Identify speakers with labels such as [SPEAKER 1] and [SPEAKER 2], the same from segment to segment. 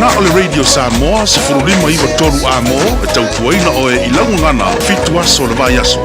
[SPEAKER 1] na o le Radio Samoa se furulima iwa toru amo e tautuaina o e ilangu ngana fitu aso le vai aso.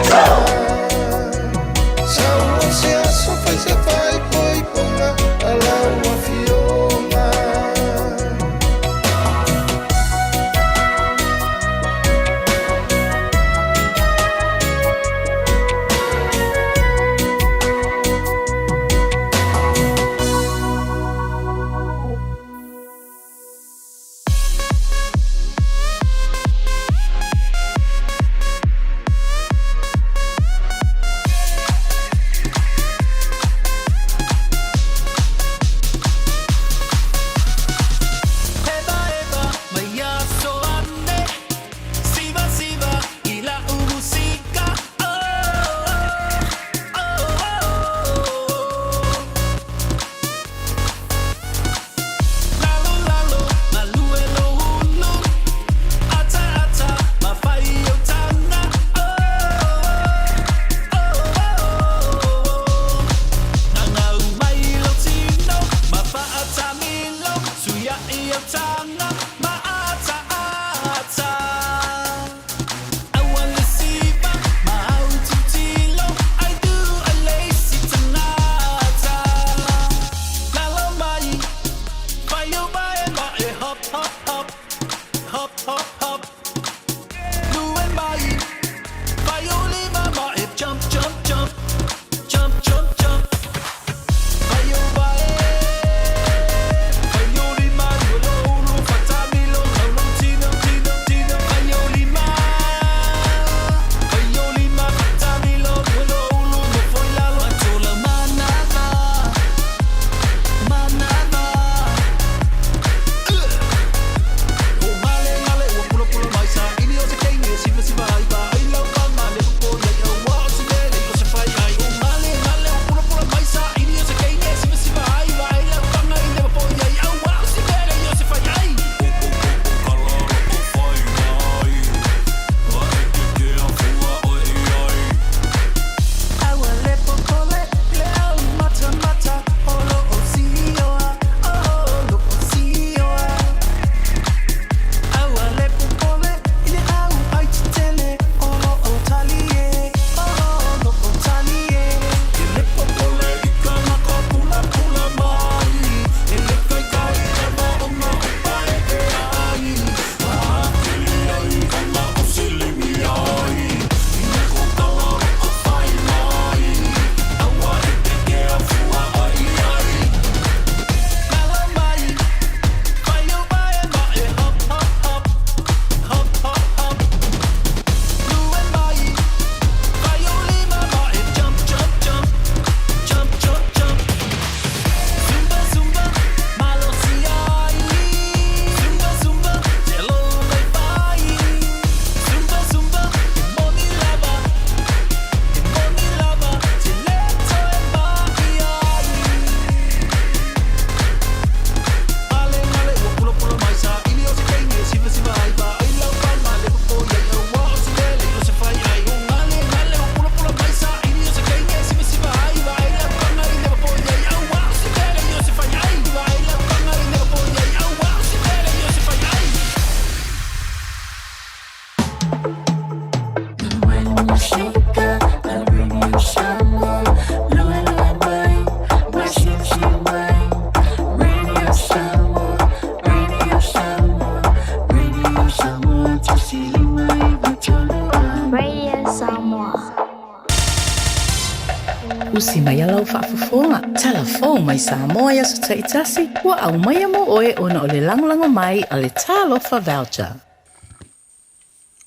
[SPEAKER 2] Usi mai alau whaafafonga. Telefon mai Samoa ia sa taitasi. Wa au mai amo oe ona o le langolango mai a le talofa voucher.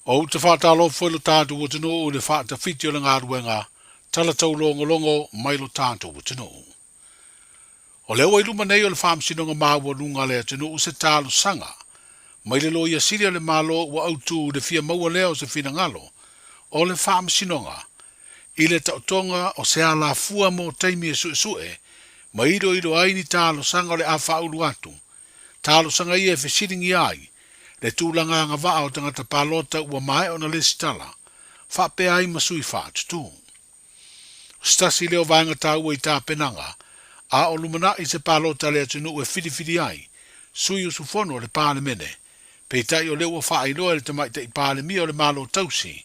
[SPEAKER 1] O te whātalofa i lo tātou o tino o le whātawhiti o le ngā ruenga. Tala tau longo mai lo tātou o tino. O leo ai luma nei o le whaamsinonga māua lunga lea tino o se tālo sanga. Mai le loia siria le malo wa autu le fia maua leo se fina ngalo. O le whaamsinonga. I le tautonga o se ala fua mo taimi e sue, ma iro aini tālo sanga o le a whaulu atu. Tālo sanga ia e whesiringi ai, le tūlanga ngā waa o tangata pālota ua mai o na le sitala, whape ai masui whaatutu. Stasi leo vanga tā ua i tā penanga, a o lumana i se pālota le atunu ue whiriwhiri ai, sui o sufono o le pāle mene, pe tai o leo whaailoa le tamai te pāle mia o le malo tausi,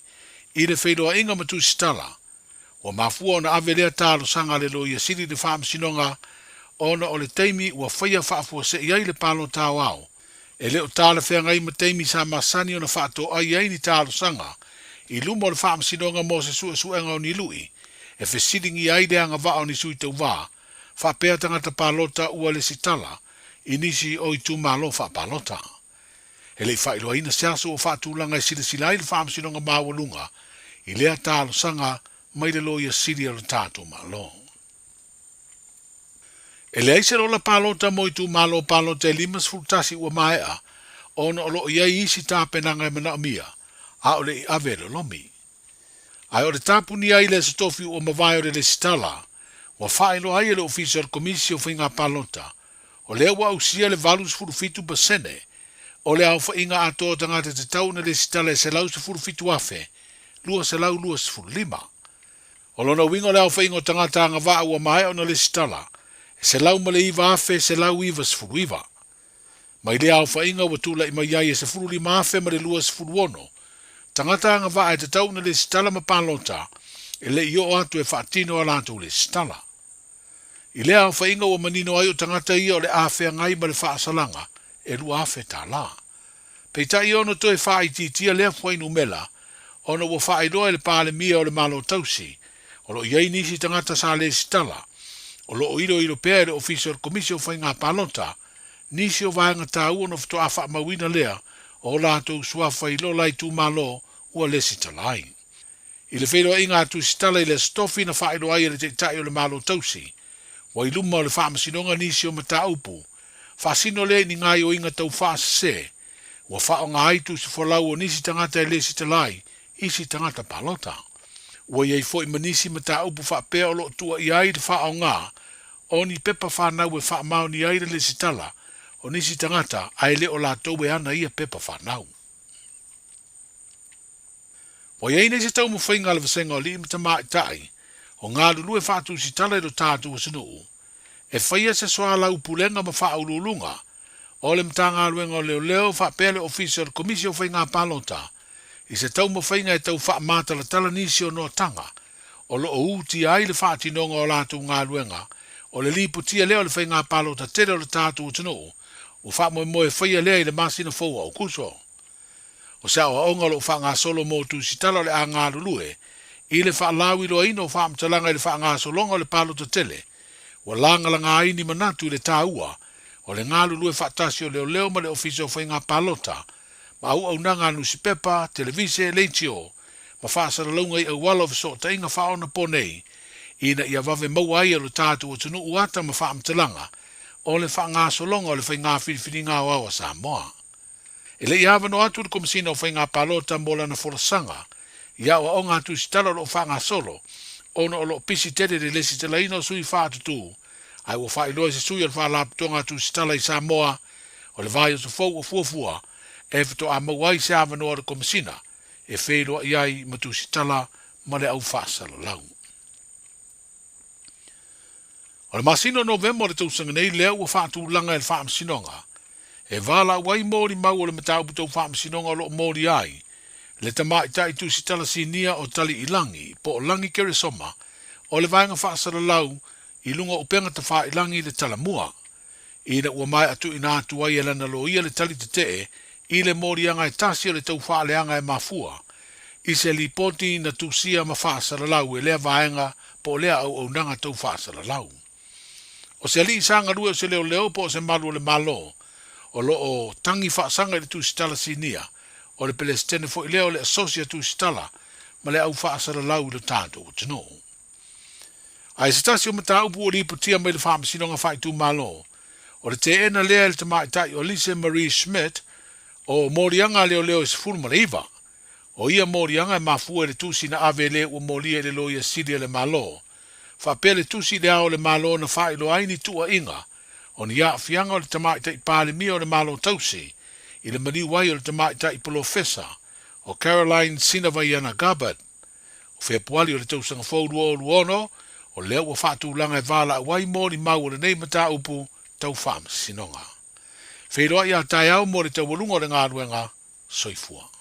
[SPEAKER 1] i le whailoa inga matu stala, o mafua o na avelea tālo sanga le lo ia siri le whaamsinonga, ona o le teimi ua whaia whaafua se iai le palo tāo au, e leo tāle whea ngai ma teimi sa masani o na whaato ai ai ni tālo sanga, i luma o le whaamsinonga mo se suenga o ni lui, e whesiringi ai le anga wao ni sui tau wā, whapea tangata palota ua le sitala, inisi o i tu malo whapalota. E lei whailoa ina seaso o whaatulanga e sila i le whaamsinonga mawalunga, i lea tālo sanga mai le loia siri o le tātou malo. E lei se rola palota mo i tu malo palota e limas fultasi ua maea, ona o lo iai isi tāpenanga e mana mia, a o le i ave le lomi. Ai o le tāpuni ai le stofi ua mawai o le sitala, wa whaelo ai le official komisio whainga palota, o lea wa usia le valus furufitu basene, o le au whainga ato tangata te tau na le sitala e se lau se furufitu afe, lua se lau lua se furu lima. O lona wingo le au whainga tangata anga waa ua mai o na le sitala, e se lau male iwa afe se lau iwa se furu iwa. Mai le au whainga wa tula ima iai e se furu lima afe ma le lua se furu ono, tangata anga waa e te tau na le sitala ma palota, e le io atu e whaatino ala atu le sitala. I lea au whainga o manino ai o tangata ia o le awhea ngai ma le whaasalanga, e lua awhe tā la. Pei tai ono to e whaititia lea whainu mela, ono wa whaidoa le pāle mia o le malo tausi, o lo iei nisi tangata sa le sitala, o lo ilo pēr official commission whainga palota, nisi o vaenga tā uono fto a wha mawina lea, o lātou sua whailo lai tu malo ua le sitalai. I le whailo inga atu sitala i le stofi na whailo ai le te tai o le malo tausi, wa iluma o le whaamasinonga nisi o mata upu, whaasino le ni ngai o inga tau whaasase, wa whao ngā haitu si whalau o nisi tangata e le sitalai, isi tangata palota. Wa iei fo i manisi mata upu whaapea o lo tua i ai le whao ngā, o ni pepa whanau e whaamau ni ai le sitala, o nisi tangata ai le o la tau e ana ia pepa whanau. Wa iei nei se tau mo whainga le vasenga o li imata maa i tai, o ngā lulu e whaatu sitala e do tātu o sinuu, e whaia se soa lau pulenga ma wha ululunga, o le mtanga aluenga o leo whapele official komisio whainga palota, i se tau ma whainga e tau wha mata la tala nisi o no tanga, o lo o uti ai le whaatinonga o lātu ngā aluenga, o le liputia leo le whainga palota tere o le tātu o sinuu, o wha moe whaia lea i le masina fōua o kuso. O sea o aonga lo wha ngā solo mō tu sitala le a ngā lulue, i le wha lawi loa ino wha amtalanga i le wha ngā solonga o le palota tele, wa langa la ngā ini manatu i le tāua, o le ngā lulue wha tasi o leo ma le ofisio whai ngā palota, ma au au nanga nusi pepa, televise, leitio, ma wha asara launga i au wala viso ta inga wha ona ponei, ina ia vave maua ai alo tātu o tunu uata ma wha amtalanga, o le wha ngā solonga o le whai ngā whiriwhiri ngā wawa Samoa. E le iava no atu le komisina o whai ngā palota mbola na forasanga, ia o ngā tu sitala lo wha ngā solo, ono o lo pisi tere le lesi tala ino sui whaatutu, ai o wha iloa se sui al wha laptonga tu sitala i Samoa, o le vai o se fau o fuafua, e fito a mawai se ava noa le komisina, e wheiloa iai ma tu sitala ma le au whaasala lau. O le masino November le tausanga nei leo o whaatu langa e le whaamsinonga, e wala wai mōri mau o le matau putou whaamsinonga o lo mōri ai, le tamai tai tu sitala sinia o tali i langi, po o langi kere soma, o le vaenga whaasara lau, i lunga upenga ta wha i langi le tala mua. Ina ua mai atu ina atu ai e lana lo ia le tali te tee, i le morianga e tasi o le tau wha leanga e mafua. I se li poti na tu sia ma whaasara lau e lea vaenga, po lea au nanga tau whaasara lau. O se li sanga rua o se leo po o se malu o le malo, o lo o tangi whaasanga le tu sitala sinia, o le pelestene fo i leo le asosia tu sitala, ma le au whaasara lau le tātou o tino. Ai se tasi o mata upu o liputia mai le whaamasinonga whai tu malo, o le te ena lea le tamai tai o Lise Marie Schmidt, o morianga leo e se furma le iwa, o ia morianga e mafua e le tusi na ave le ua molia le loia siria le malo, whapele tusi le ao le malo na whai lo aini tua inga, o ni a fianga o le tamai tai pāle mia o le malo tausi, i le mani wai o le tamai tai profesa, o Caroline Sinavaiana Gabbard, o whea puali o le tausanga fōru o luono, o leo wa whātu langa e wala wai mōri mau o le nei mata upu tau whaam sinonga. Whiroa ia tai au mo le te walunga o le ngā ruenga soifua.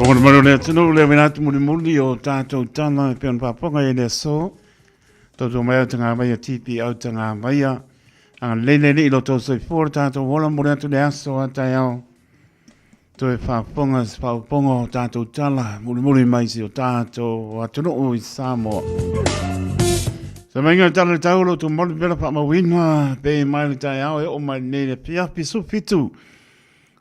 [SPEAKER 3] Pokon maro le tino le minatu muli o tātou tana e peon paponga e le so. Toto mai au tanga mai a tipi au tanga mai a. Anga lele li ilo tau soi fōr tātou wola mori atu le aso a tai au. To e paponga se paponga o tātou tala muli mai si o tātou atuno o i Samoa. Sa mainga tala tau lo tu moli pera pa mawina pe mai le tai au e o mai ne le pia pisu fitu.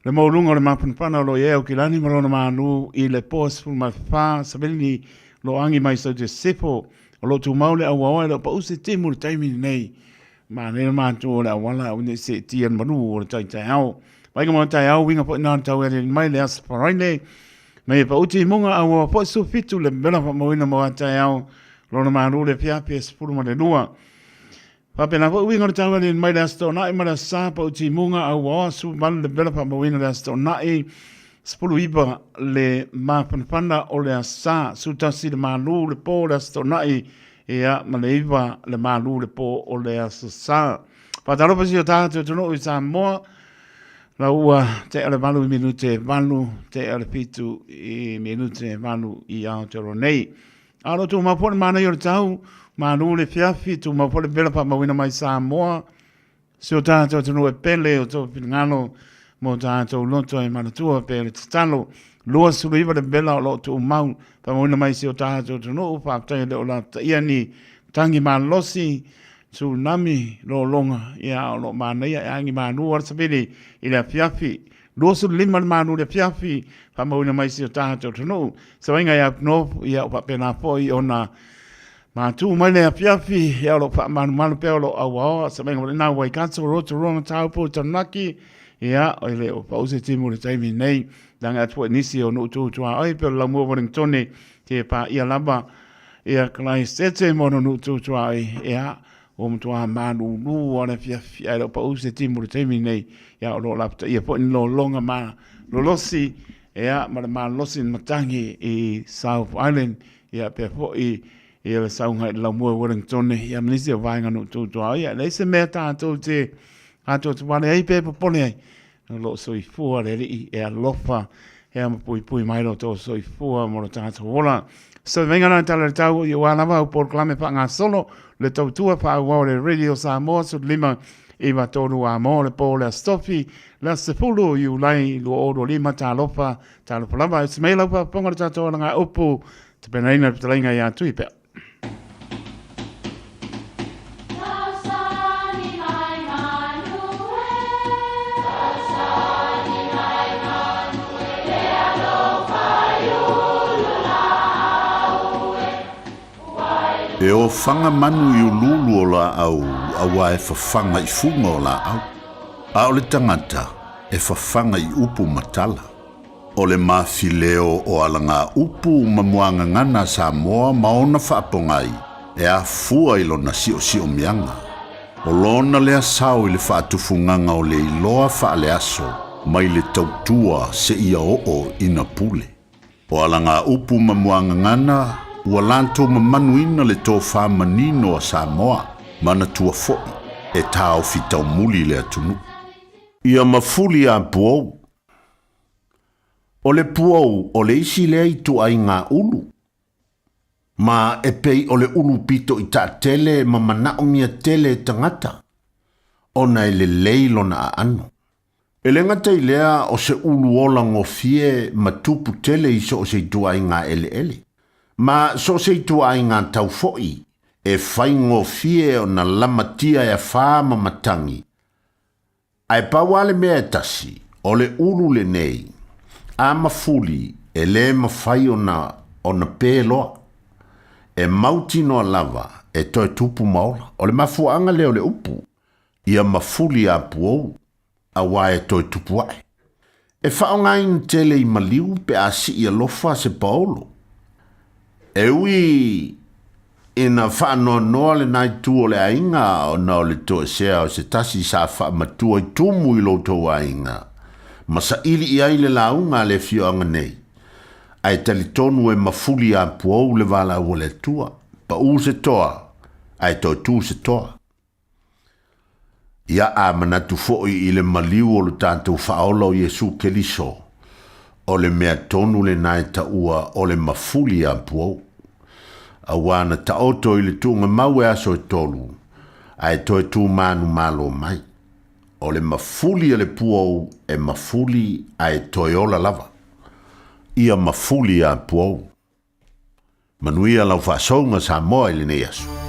[SPEAKER 3] Le maulunga le mapunapana lo ye o kilani marona manu I le pos fu mai fa sabeli lo angi mai so de sepo o lo tu maule a wawa lo pa usi timu le taimi nei ma ne ma tu o la wala o ne se tian manu o le tai tai au mai ka mo tai au winga po na tau e mai le as paraine mai pa uti munga a wawa po su fitu le bela pa mawina mo tai au lo na manu le pia pia sepulu ma le nua Papena po winga le tau e mai le asto na I mara sa pa uti munga a wawa su mal le bela pa mawina le asto na I sepulu iba le mapanapana o le asa su tasi le manu le po le asto na I ia ma le iba le manu le po o le asa sa. Patalopa si o tātou tono I Samoa la ua te ale malu I minute malu te ale pitu I minute malu I Aotearoa nei. Alo tu mapone mana I o le tau manu le fiafi tu mapole bela pa mawina mai Samoa si o tātou tono e pele o tō pinangano mo tātou loto e manatua pe le tatalo lua sulu iwa le bela o lo tu mau pa mawina mai si o tātou tono pa aptai le o la iani tangi malosi tsunami lo longa ia o lo mana ia angi manu ar sabili I le fiafi lua sulu lima le manu le fiafi pa mawina mai si o tātou tono sa inga ia no ia o pa pena po I ona Ma tu mai le afiafi ia lo pa manu pe lo awa sa menga na wai kanso roto ronga tau po tanaki ia o le o pa usi timu le taimi nei danga atu nisi o no tu ai pe la mo Wellington te pa ia laba ia klai sete mo no tu ai ia o mtu manu lu o le afiafi ia lo pa usi timu le taimi nei ia o lo la ia po no longa ma lo losi ia ma losi matangi I South Island ia pe po ia le saunga I la mua Wellington ia manisi o vainga no tūtua ia le se mea tātou te tātou te wane ei pepa pone ai lo soi fua le rii e alofa e pui mai lo tō soi fua mo lo tātou wola so venga na tala le tau I wānawa o por klame pa ngā solo le tautua pa au le radio Samoa so lima Iwa tonu a mo le po le stofi la sepulu I ulai lo oro lima tālofa lava se mei laupa ponga le tātou ngā upu te penaina pitalinga ia tui pea
[SPEAKER 4] E o whanga manu I ululu o la au, awa e whawhanga I funga o la au. A o le tangata e whawhanga I upu matala. O le mawhileo o ala ngā upu mamuanga ngana Samoa maona whaapongai e a fua I lona sio mianga. O lona lea sao I le whaatufunganga o le iloa whaale aso mai le tautua se ia o ina pule. O ala ngā upu mamuanga ngana ua lantou mamanuina le tō whamanino a Samoa, mana tua fo'i, e tāo fitau muli le atunu. Ia mafuli a puou. O le puou, o le isi lea I tu ai ngā ulu. Ma e pei o le ulu pito I ta tele ma manao mia tele tangata. Ona e le leilona a ano. E le ngata I lea o se ulu ola ngofie ma tupu tele iso o se tu ai ngā ele. Ma so se tu ai ngā tau fo'i, e whai ngofie o na lamatia e whāma matangi. Ai pawale mea e tasi, o le ulu le nei, a mafuli e le mawhai o na pēloa, e mauti noa lava, e toi tupu maola. O le mafuanga leo le upu, ia mafuli a puou, a wae toi tupu wae. E whaongain tele i maliu pe a si ia lofa se paolo. E ui ina whaanoa noa le nai tu o le ainga o na o le toa sea o se tasi sa wha matua i tumu i loto ainga. Masa ili i aile launga le fioanga nei. Ai tali tonu e mafuli a puou le wala o le tua. Pa u se toa, ai to tu se toa. Ia a manatu foi i le maliu o le tātou whaolo o Jesu Keliso. O le mea tonu le nai ta ua o le mafuli a puou. A wana ta oto i le tunga maue aso e tolu. Ai toi tu manu malo mai. O le mafuli a le puou e mafuli ai toi ola lava. Ia mafuli a puou. Manuia lau whasonga Samoa i le ne aso.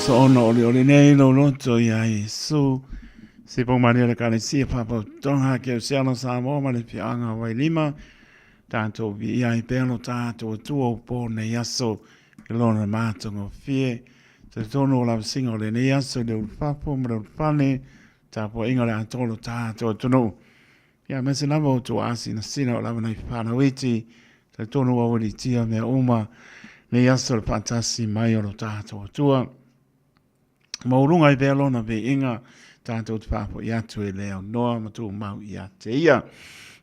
[SPEAKER 3] so ona ole nei no loto ia Yesu. Se pong mani le kale si papa tonga ke o siano Samoa mani pianga wai lima. tātou vi ia I pēlo tātou tua upo ne yaso ke lona mātongo fie. Te tono la singa o le ne yaso le upapo mra upane tāpo inga le atolo tātou tono. Ia mese lava o tu asi na sina o lava nei whana witi te tono wa wadi tia mea uma ne yaso le pātasi mai o lo tātou tua. Maurunga I pēlo na pe inga tātou te pāpo I atu e leo noa matu mau I ate ia.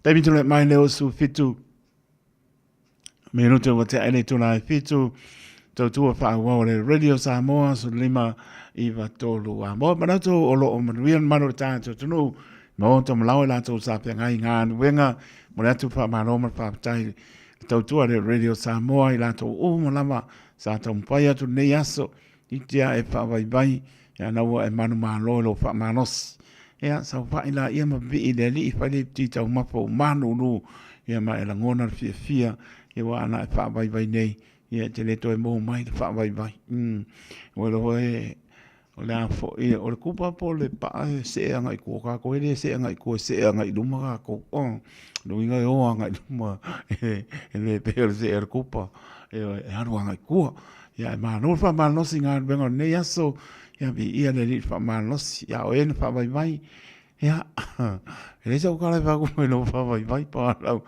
[SPEAKER 3] Tei mitu le mai leo su fitu. Me no te wa te aile tuna I fitu. Tau tua whāua le Radio Samoa su lima I wa tolu a. Mo manatu o lo o manuian manu tātou tunu. Mo ta malawe la tau sa pe ngai ngā nuenga. Mo le atu whāmaroma whāpatai. Tau tua le Radio Samoa I la tau o malama. Sa tau mpai atu nei aso. I tia e whāwaibai. Ia naua e manu mālo lo whāmanos. Ia sa whaila ia ma vi I le li I whaile ti tau mapo manu nu. Ia ma e la ngona fia fia. Ia wa ana e whāwaibai nei. Ia te le toi mō mai te whāwaibai. O le afo ia o le kupa po le pae se anga I kua kako. Ele se anga I kua se anga I luma kako. Luinga I o anga I luma. Ele pēle se anga kupa. E haru anga I kua. Ia e māno whamanosi ngā ruenga nei aso. Ia bi ia le li whamanosi. Ia o ene whawaibai. Ia. Ele se o kare whakumai no whawaibai pa lau.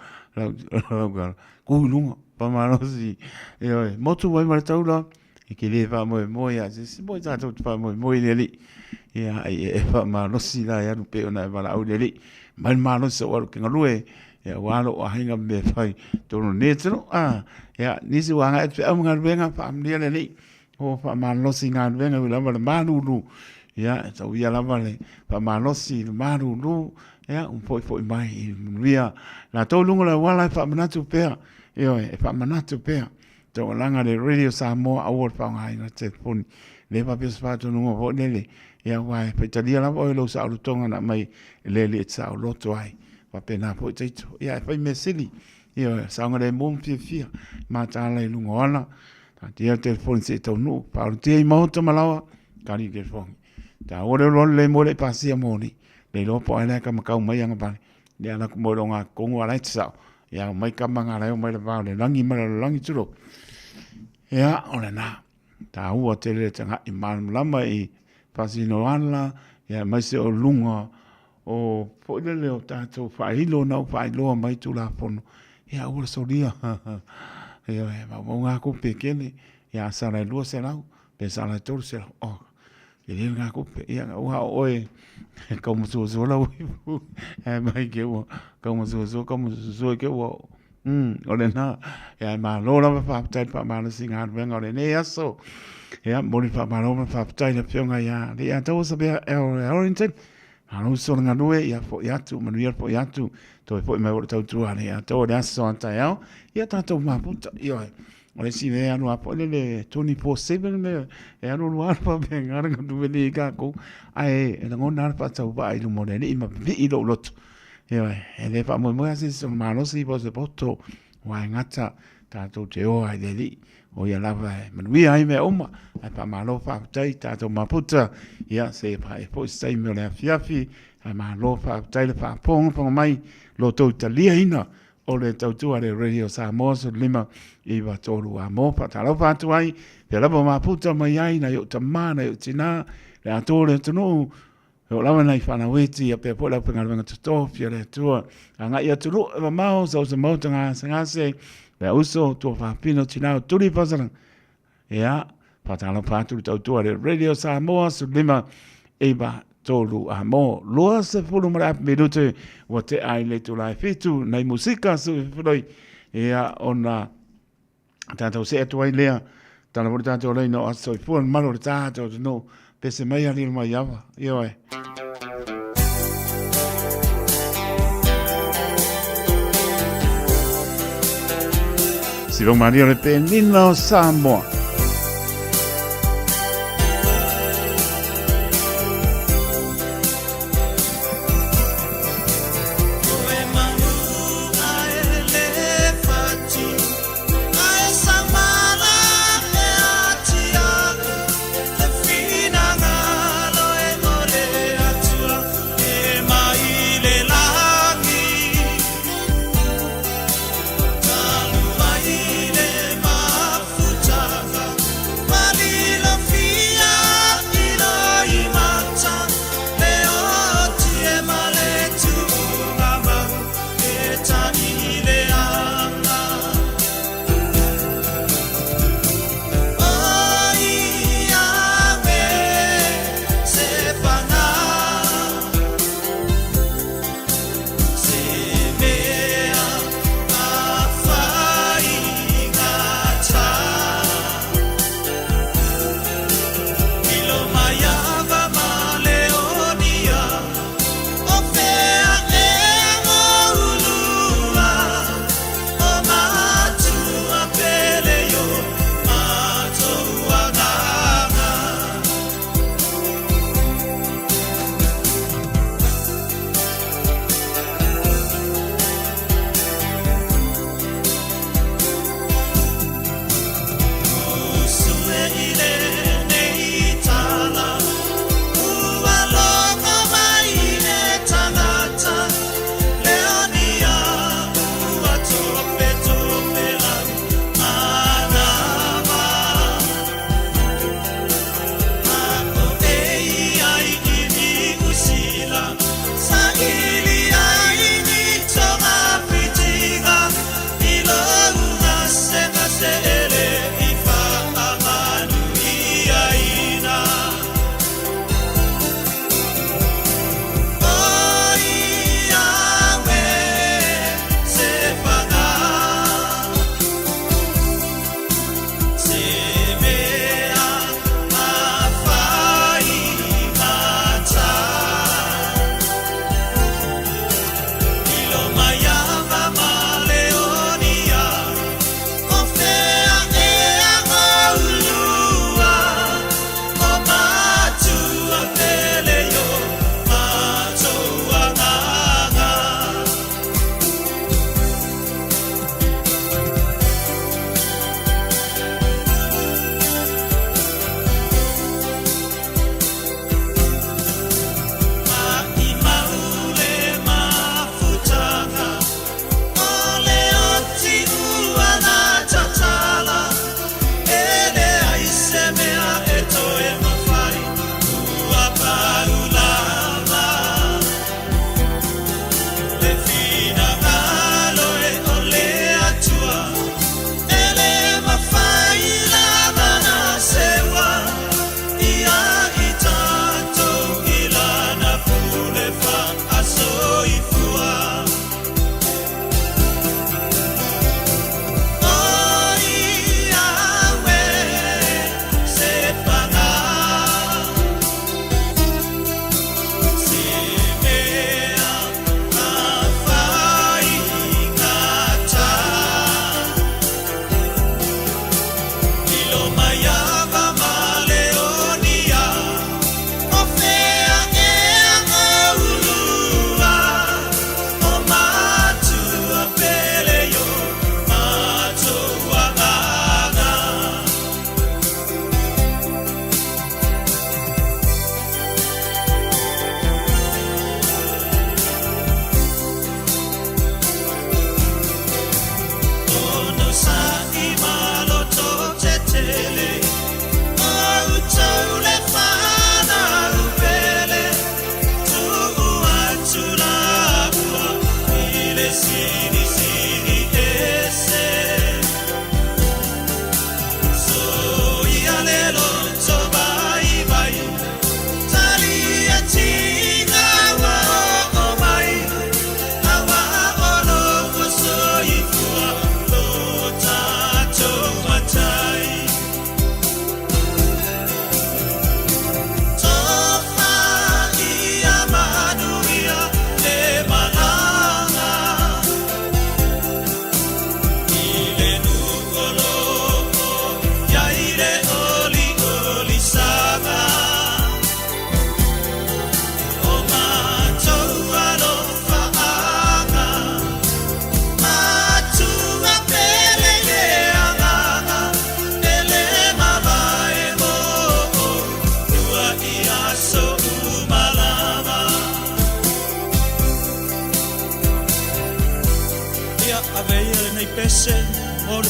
[SPEAKER 3] Kuhulunga. Whamanosi. Ia motu wai mara taula. I ke le whamoe moe ia. Se moe tātou te whamoe moe le li. Ia e whamanosi la. Ia nupe ona e wala au le li. Mai manosi o waru kenga lue. Ia walo o hinga me whai. Tono netero. Ia nisi wanga e te au ngā ruenga whamlia le li. O whamanosi ngā ruenga ui lama le manuru. Ia tau ia lama le whamanosi le manuru. Ia poi mai I ria. La tau lunga la wala e whamanatu pēr. Ia e whamanatu pēr. Tau langa le Radio Samoa award whaungai na te puni. Le papis whātu nunga ho lele. Ia wai paitalia lama o ilo sa alutonga na mai lele e sa loto ai. Wapena po teito. Ia e whai me sili. Ia saunga le mōm fia. Mā tāla I lunga ona. Ta tia telefoni se tau nu. Paulo tia I mahota malawa. Kari telefoni. Ta ore lolo le mole pasia moni. Le lopo ai ka makau mai anga pale. Le ana ku mo nga kongo ala tsao. Ia mai ka manga la mai le va le langi mara langi turo. Ia ona na. Ta ua tele tanga I man lama I pasino ala. Ia mai se o lunga o po le o tato failo na failo mai tu la fono. Ia ua solia. Ia ma nga ku pekele. Ia sala lua se lau. Pe sala tolu se lau. Oh. Ia nga ku pe ia ua oe. Como so la mai ke wo como so ke wo ole na ya ma lo la fa tai pa ma singa venga ole ne aso ya moni fa ma lo fa tai le pionga ya ya to so be oriented anu so nga no ya fo ya tu manuel fo ya tu to fo me wo tu ani ya to da so anta ya ta to ma puta yo ole si ve anu apo le 24/7 me e anu no alfa venga nga tu ve ka ko ai e ngona alfa tau ba I lu mo ne I ma vi I lo lot yo e le fa mo mo asi so ma no si po se poto wa ngata ta to te o ai le li o ya lava man wi ai me oma ai pa ma lo fa tai ta to ma puta ya se pa e po sai me le fiafi ai ma lo fa tai le fa pong mai lo to italia ina o le tautua le Radio Samoa so lima I wa tolu a mo pa talo fa tu ai pe la ma puta mai ai na yo tamana yo tina le atole tunu o la na I fana weti a pe po la penga venga to fia le tua anga ia tulu ma mau so se mo tanga sanga se le uso to fa pino tina tuli pasana ya pa talo fa tu tautua le Radio Samoa so lima ba tolu a mo loa se fulu mara minute wa te ai le tu lai fitu nei musika su fuloi ia ona tanto se tu ai lea tana por tanto le no aso fu el malo tanto no pese mai ali mai ava io e si lo Mario le penino Samoa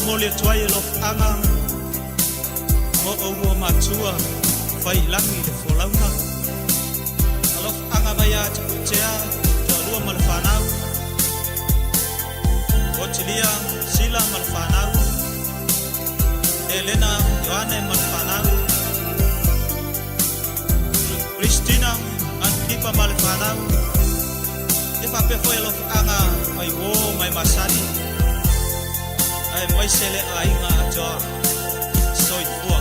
[SPEAKER 5] Mole tuai lof anga o o matua fai langi le folauna lof anga maya chea to lua malfanau o chilia sila malfanau Elena Joane malfanau Christina antipa malfanau e pape foi lof anga mai wo mai masani ai mai sele ainga jo soi fua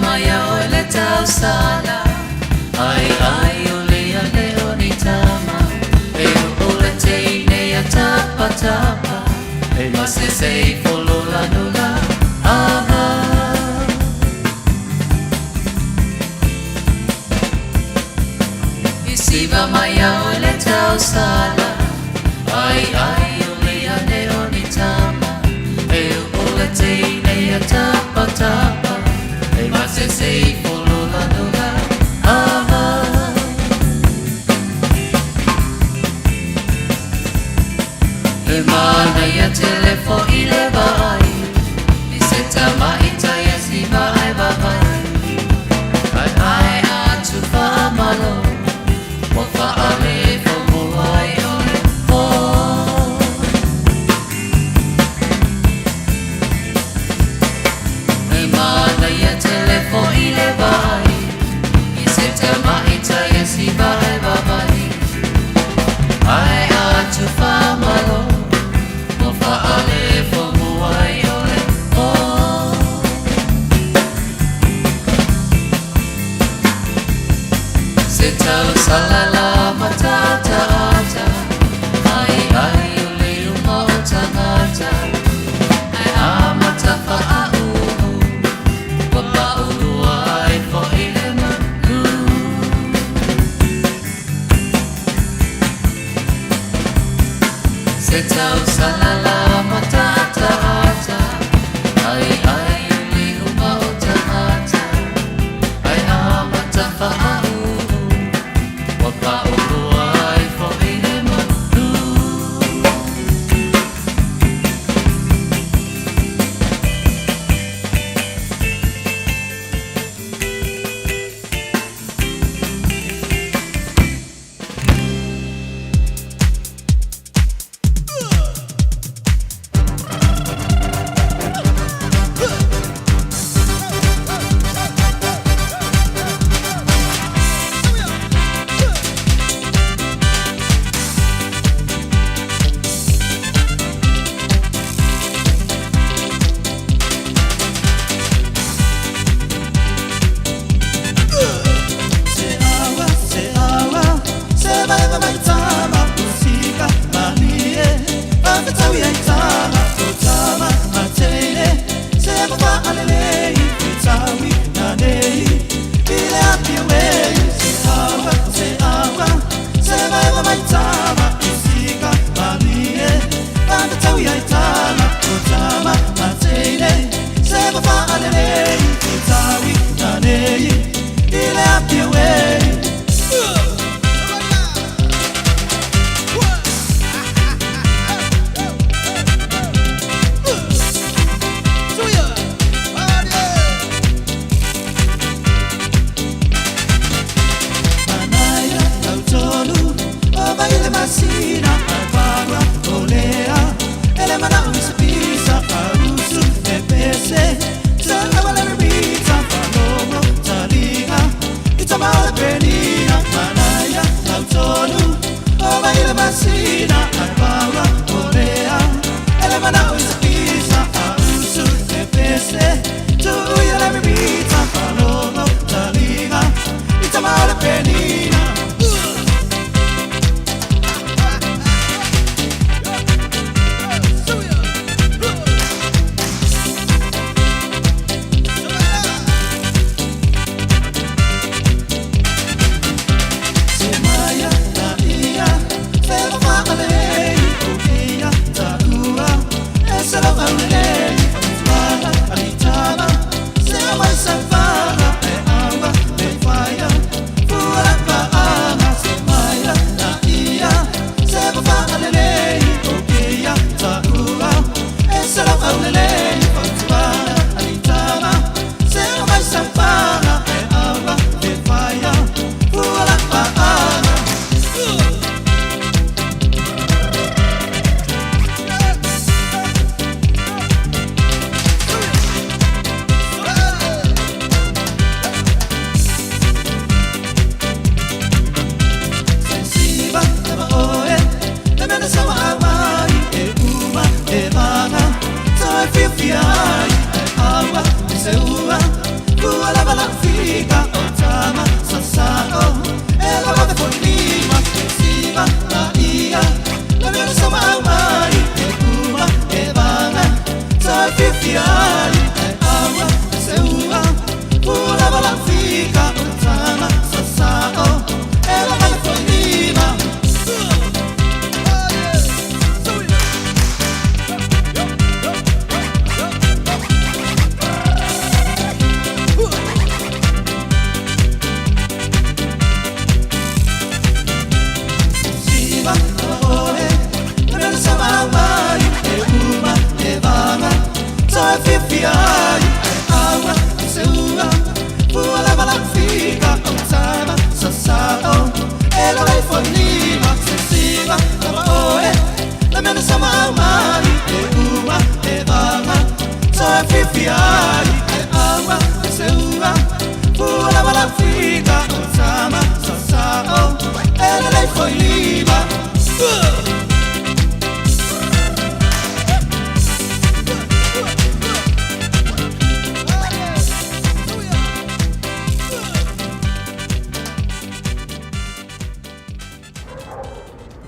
[SPEAKER 2] Maya ole tau sala ai ai ole ale oni tama e ole te ne ya tapa tapa e mase sei folo la nula aha Isiva maya ole tau sala ai ai ole ale oni tama e ole te ne ya tapa tapa Mas eu sei follow la nuga ama E mana ya telefo ile vai Ni seta ma ita ya si vai vai Ai ai atu fa amalo Mo fa ale fo mo ai ole fo E mana ya telefo ile vai I seta ma ita ya si vai vai Ai atu fa amalo Mo fa ale fo mo ai ole fo Seta salala matata ata Ai ai ole uma otangata Ai amata fa au Papa ulu ai fo ile manu Seta salala matata ata Ai ai ole uma otangata Ai amata fa au Papa ulu ai fo ile manu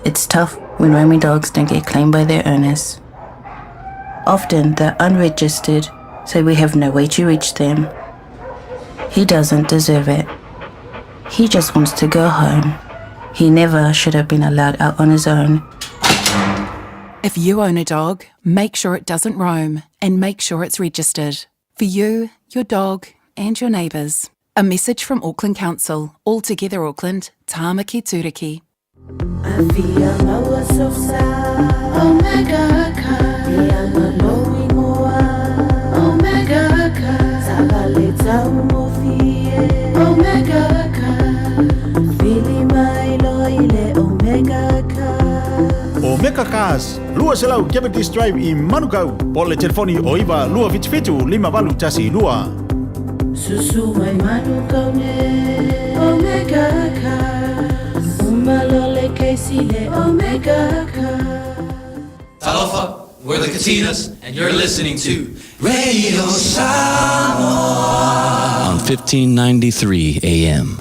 [SPEAKER 6] It's tough when roaming dogs don't get claimed by their owners. Often they're unregistered, so we have no way to reach them. He doesn't deserve it. He just wants to go home. He never should have been allowed out on his own.
[SPEAKER 7] If you own a dog, make sure it doesn't roam and make sure it's registered. For you, your dog and your neighbours. A message from Auckland Council. All together Auckland, Tāmaki Turiki.
[SPEAKER 2] I feel I was so sad. Omega ka. Feel my knowing more. Omega ka. Sabaleta umofie. Omega ka. Feeling my loyale. Omega ka.
[SPEAKER 8] Omega Cars, lua selau Diabetes Drive I Manukau. Pole telefoni oiva lua fitu 5 tasi lua.
[SPEAKER 2] Susu mai manukau ne. Omega ka. Umalole keisile Omega ka.
[SPEAKER 9] Talofa, we're the Katinas, and you're listening to Radio Samoa on 1593 AM.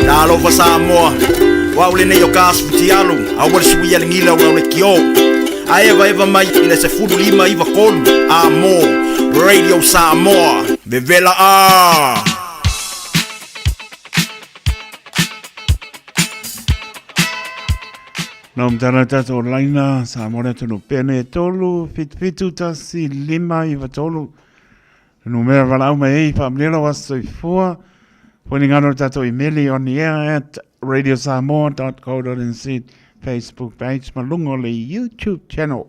[SPEAKER 8] Alofa Samoa, waule nei o kasu tialu, awal suia lingila o le kio. Aeva eva mai ina se fulu lima iva kolu, amo, Radio Samoa, vevela a.
[SPEAKER 3] Nom tana tato laina, Samoa tunu pene tolu, fitu tasi lima iva tolu. Numera valau mai pa mlelo waso ifua. Pointing out tato email on the air at radiosamoa.co.nz Facebook page, malungo le YouTube channel.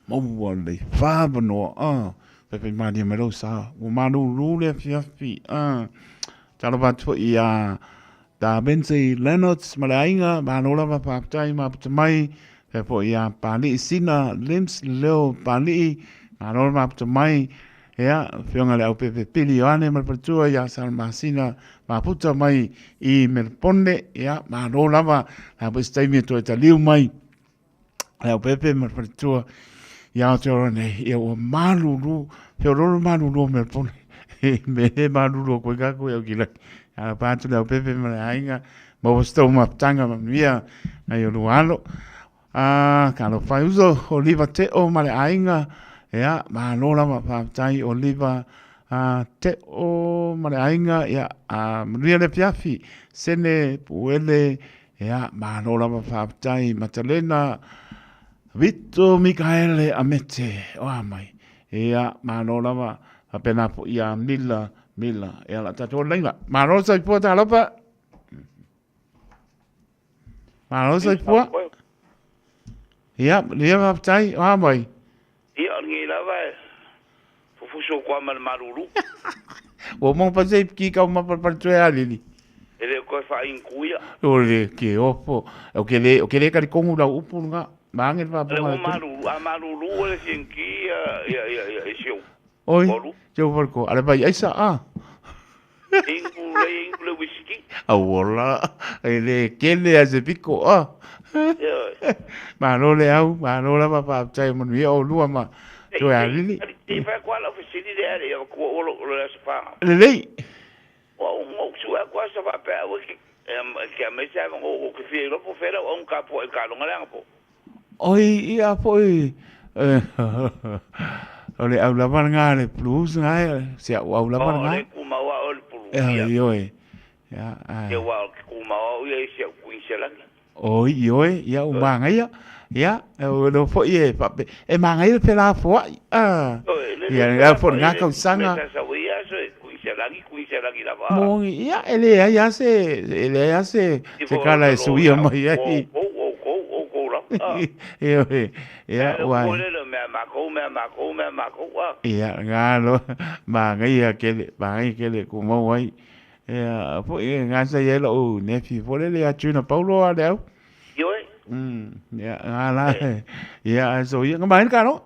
[SPEAKER 3] Mo le fabano pepe madi melo sa, umanu rule fiafi Talabatu ia da benzi Leonards malainga manola va paptai maptamai pepo ia pali sina limbs leo pali manola maptamai ya fionga le au pepe pili ane malpatua ya salmasina maputa mai I melpone ya manola va la bestai to italiu mai au pepe malpatua ya torone ya o malulu fiorolo malulu melpone me malulu ko kako ya gila a patu le pepe malainga mo sto maptanga mia ai o lualo kalo fai uso oliva te o malainga ya manola maptai oliva te o malainga ya mria le piafi sene puele Ia, mano lava whaapatai, matalena, Vito Mikaele Amete, o amai. Ia, mano lava, apena po ia mila, ia la tato leila. Mano sai pua ta lapa. Mano sai pua. Ia, lia whaapatai, o amai.
[SPEAKER 10] Ia, ngi lava e. Fufuso kwa maruru.
[SPEAKER 3] O mong pasai ki kau mapapatue alili.
[SPEAKER 10] Ele koe whainkuia.
[SPEAKER 3] O le ke opo. O ke le kari kongu la upu nga. Maangin pa
[SPEAKER 10] Ele
[SPEAKER 3] po.
[SPEAKER 10] a maruru ele sienki e siu.
[SPEAKER 3] Oi, jau farko. Ale pai aisa a.
[SPEAKER 10] Ingule whisky.
[SPEAKER 3] Awola. Ele kele a se piko a. Ma no le au, ma no la pa tai mon vi o lua ma. Tu a lili.
[SPEAKER 10] E fa kwa la oficina de ale ko o le spa.
[SPEAKER 3] Le.
[SPEAKER 10] O mo su a kwa sa pa pa o que a mesa o que fie lo po fera o un capo e ka longa po.
[SPEAKER 3] Oi, ia foi. Ole au la vanga le plus nga se au la vanga.
[SPEAKER 10] Ole kuma wa ole pulu.
[SPEAKER 3] Oi. Ya.
[SPEAKER 10] Ke wa kuma o ye se ku insela.
[SPEAKER 3] Oi, ia o manga ia. Ya, o lo fo ie pape. E manga ia pela fo. Ia nga fo nga ka sanga. Mo ia ele ia se kala e suia mai ai. Ia wai. Ia ngalo manga ia kele ku mo wai. Ia fo ia nga sa ia lo ne fi fo le atu na Paulo a leo. Ya ngala. Ya so ia ngamain ka no.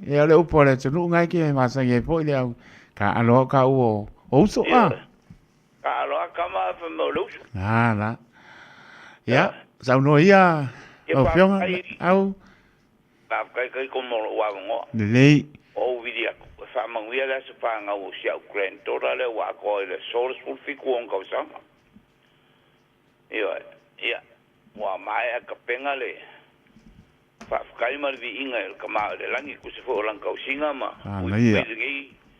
[SPEAKER 3] Ya le upo le tunu ngai ki masa ye po le ka alo ka o so a.
[SPEAKER 10] Ka alo ka ma fa mo lu.
[SPEAKER 3] La. Ya, sao no ia. O fiong au.
[SPEAKER 10] Ka kai ko mo wa ngo.
[SPEAKER 3] Le.
[SPEAKER 10] O vidia fa ma wi la se fa nga o sia grand toda le wa ko le source full fi ko on ka sa. Ia. Wa mai ka penga le. Fa kai mar vi inga el kama le langi ku se fo lang ka singa ma.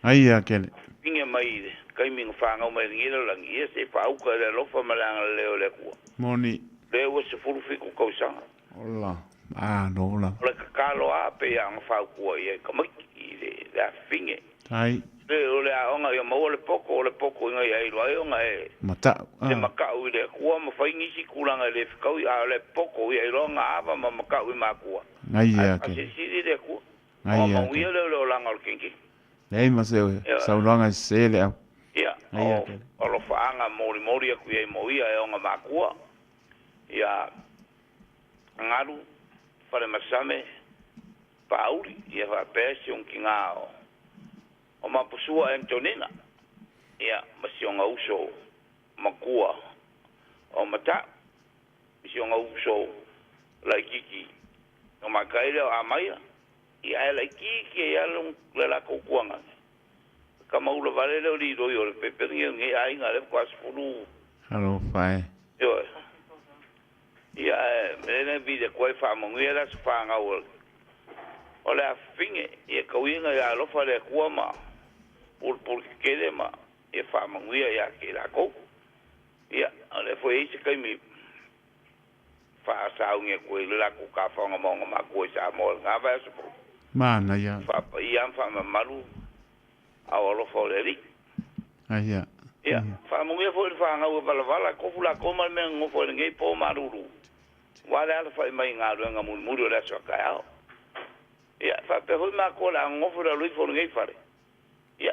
[SPEAKER 3] Ai akele.
[SPEAKER 10] Inga mai kai ming fa nga mai ngi le langi se fa u ka le lo fa ma lang le ku.
[SPEAKER 3] Moni.
[SPEAKER 10] Le o se full fi ku ka sa.
[SPEAKER 3] Ola. No la.
[SPEAKER 10] Le ka lo a pe yang fa ku ye ka mai le da finge.
[SPEAKER 3] Ai.
[SPEAKER 10] Le o le a onga yo mo le poko nga ye lo ai onga e.
[SPEAKER 3] Mata.
[SPEAKER 10] Le maka u le ku ma fa ngi si ku langa le ka u a le poko ye lo nga ava ma maka u ma ku.
[SPEAKER 3] Ai ya ke.
[SPEAKER 10] Si de ku.
[SPEAKER 3] Ai ya.
[SPEAKER 10] O mo le langa o kinki.
[SPEAKER 3] Nei ma se sau longa se le.
[SPEAKER 10] Ia.
[SPEAKER 3] Ai ya ke.
[SPEAKER 10] O lo fa anga mori ku ye mo ia e onga ma ku. Ia. Ngaru para masame pauli ia va pesion kingao o ma pusua Antonina ia masionga uso makua o mata masionga uso la kiki o makaile o amaya ia la kiki ia la kokuanga kama ula vale le lido yo le pepe ngi ai ngale kwa sfulu
[SPEAKER 3] Hello fai
[SPEAKER 10] yo ia mena vida koi fa mongia la fa nga o la finge e kauinga ya lo fa le kuama por que ma e fa mongia ya que la ko ia ale foi esse que me fa sa unge ko la ku ka fa nga mo ma ko sa mo nga va so
[SPEAKER 3] mana ya
[SPEAKER 10] fa ia fa ma malu a lo fa le ri
[SPEAKER 3] ai ya
[SPEAKER 10] ia fa mongia foi fa nga o vala ko fula ko ma me ngo foi ngai po maruru wala ala fa mai nga ro nga mulu la so ka ao ia fa pe ho ma ko la ngo fo la lui fo ngai fare ia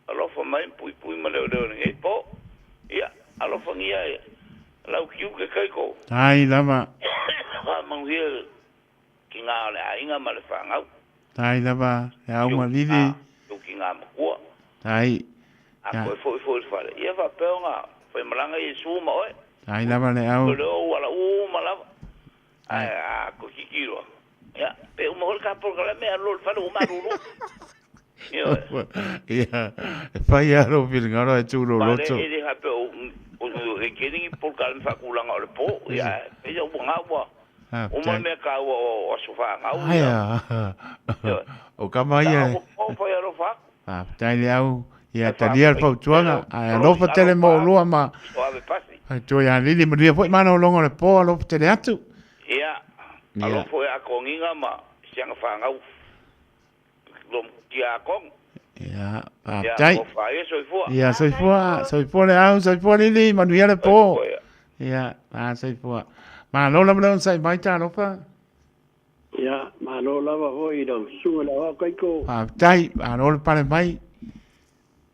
[SPEAKER 10] alo fa mai pui ma le ngai po ia alo fa ngia la kiu ke kai ko
[SPEAKER 3] ai lama
[SPEAKER 10] fa mangia ki nga le ainga ma le fa nga
[SPEAKER 3] ai lama ya uma lili
[SPEAKER 10] tu ki nga ma ko
[SPEAKER 3] ai
[SPEAKER 10] a ko fo fare ia fa pe nga fa malanga i su ma oi
[SPEAKER 3] ai lama le au
[SPEAKER 10] wala mala ko kikiro ya pe mo ka por la me lo fa lo maruru
[SPEAKER 3] ia fai aro vil ngaro e turo loto
[SPEAKER 10] e ha pe o ke ni por ka fa ku langa le po ya e yo nga wa o mo me ka o sofa nga
[SPEAKER 3] o kama ia
[SPEAKER 10] o fa ya lo fa
[SPEAKER 3] tai le au Ia talia le fautuanga. Ai alofa tele mo lua ma.
[SPEAKER 10] O ave pasi.
[SPEAKER 3] Ai to ia lili maria foi mana longo le po alofa tele atu.
[SPEAKER 10] Ia. Alo foi a konginga ma sianga whangau. Lom kia kong.
[SPEAKER 3] Ia,
[SPEAKER 10] Ia,
[SPEAKER 3] tai.
[SPEAKER 10] o whae soifua.
[SPEAKER 3] Ia, soifua le au, soifua lili, manuia le po. Ia, soifua. Ma lola mna sai mai ta alofa.
[SPEAKER 11] Ia, ma lola va hoi do sunga la kai ko.
[SPEAKER 3] Tai, a lola pale mai.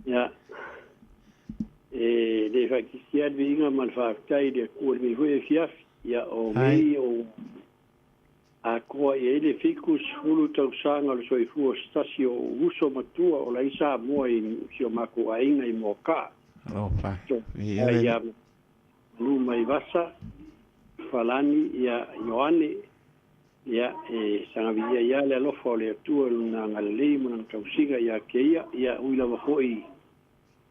[SPEAKER 11] Ia. Le fa ki sia vinga man fa tai de ku mi hoi fiaf. Ia o mi o a ko e le ficus hulu tau sanga le soifua stasio uso matua o la isa mo i sio mako ainga i moka.
[SPEAKER 3] Opa.
[SPEAKER 11] Ia, lu mai vasa. Falani ia Ioane ia sanga via ia le alofa o le atua na ngalei mana kausinga ia keia ia uila wahoi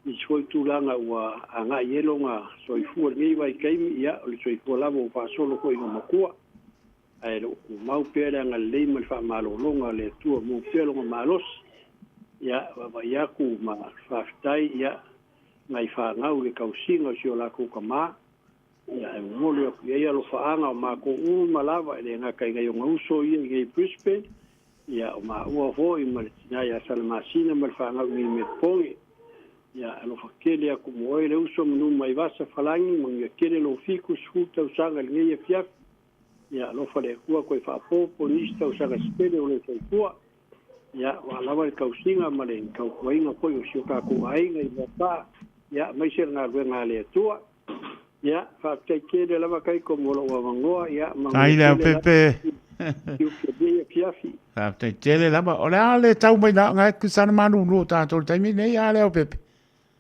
[SPEAKER 11] i soi tūlanga ua anga ielo ngā soifua ngei vai kaimi ia o le soifua lava o whaasolo koi ngā makua ai lo ku mau pere ngalei mana wha malolonga le atua mo pere ngā malos ia wa ia ku ma whaftai ia ngai whaangau le kausinga o sio lako kamaa ia e mole o ia lo faanga o ma ko malava ele nga kai ga yonga uso ia ngai Brisbane ia o ma ua ho i ma tina ia salmasina ma faanga mi me pongi ia lo fakele ku mo ele uso mnu mai vasa falangi mo ia kele lo fiku shuta usanga ngai fiaf ia lo fale ku ko fa popo lista usanga spele o le tua ia wa lava ka usinga ma le ka ko inga ko yo shoka ku ai ngai ba ia mai ser na nga le tua ia fa kele lava kai ko mo lo wangoa ia ma
[SPEAKER 3] ai le pepe
[SPEAKER 11] yu ke dia fiafi
[SPEAKER 3] fa kele lava o le tau mai na ngai ku sana manu no ta to taimi nei a le pepe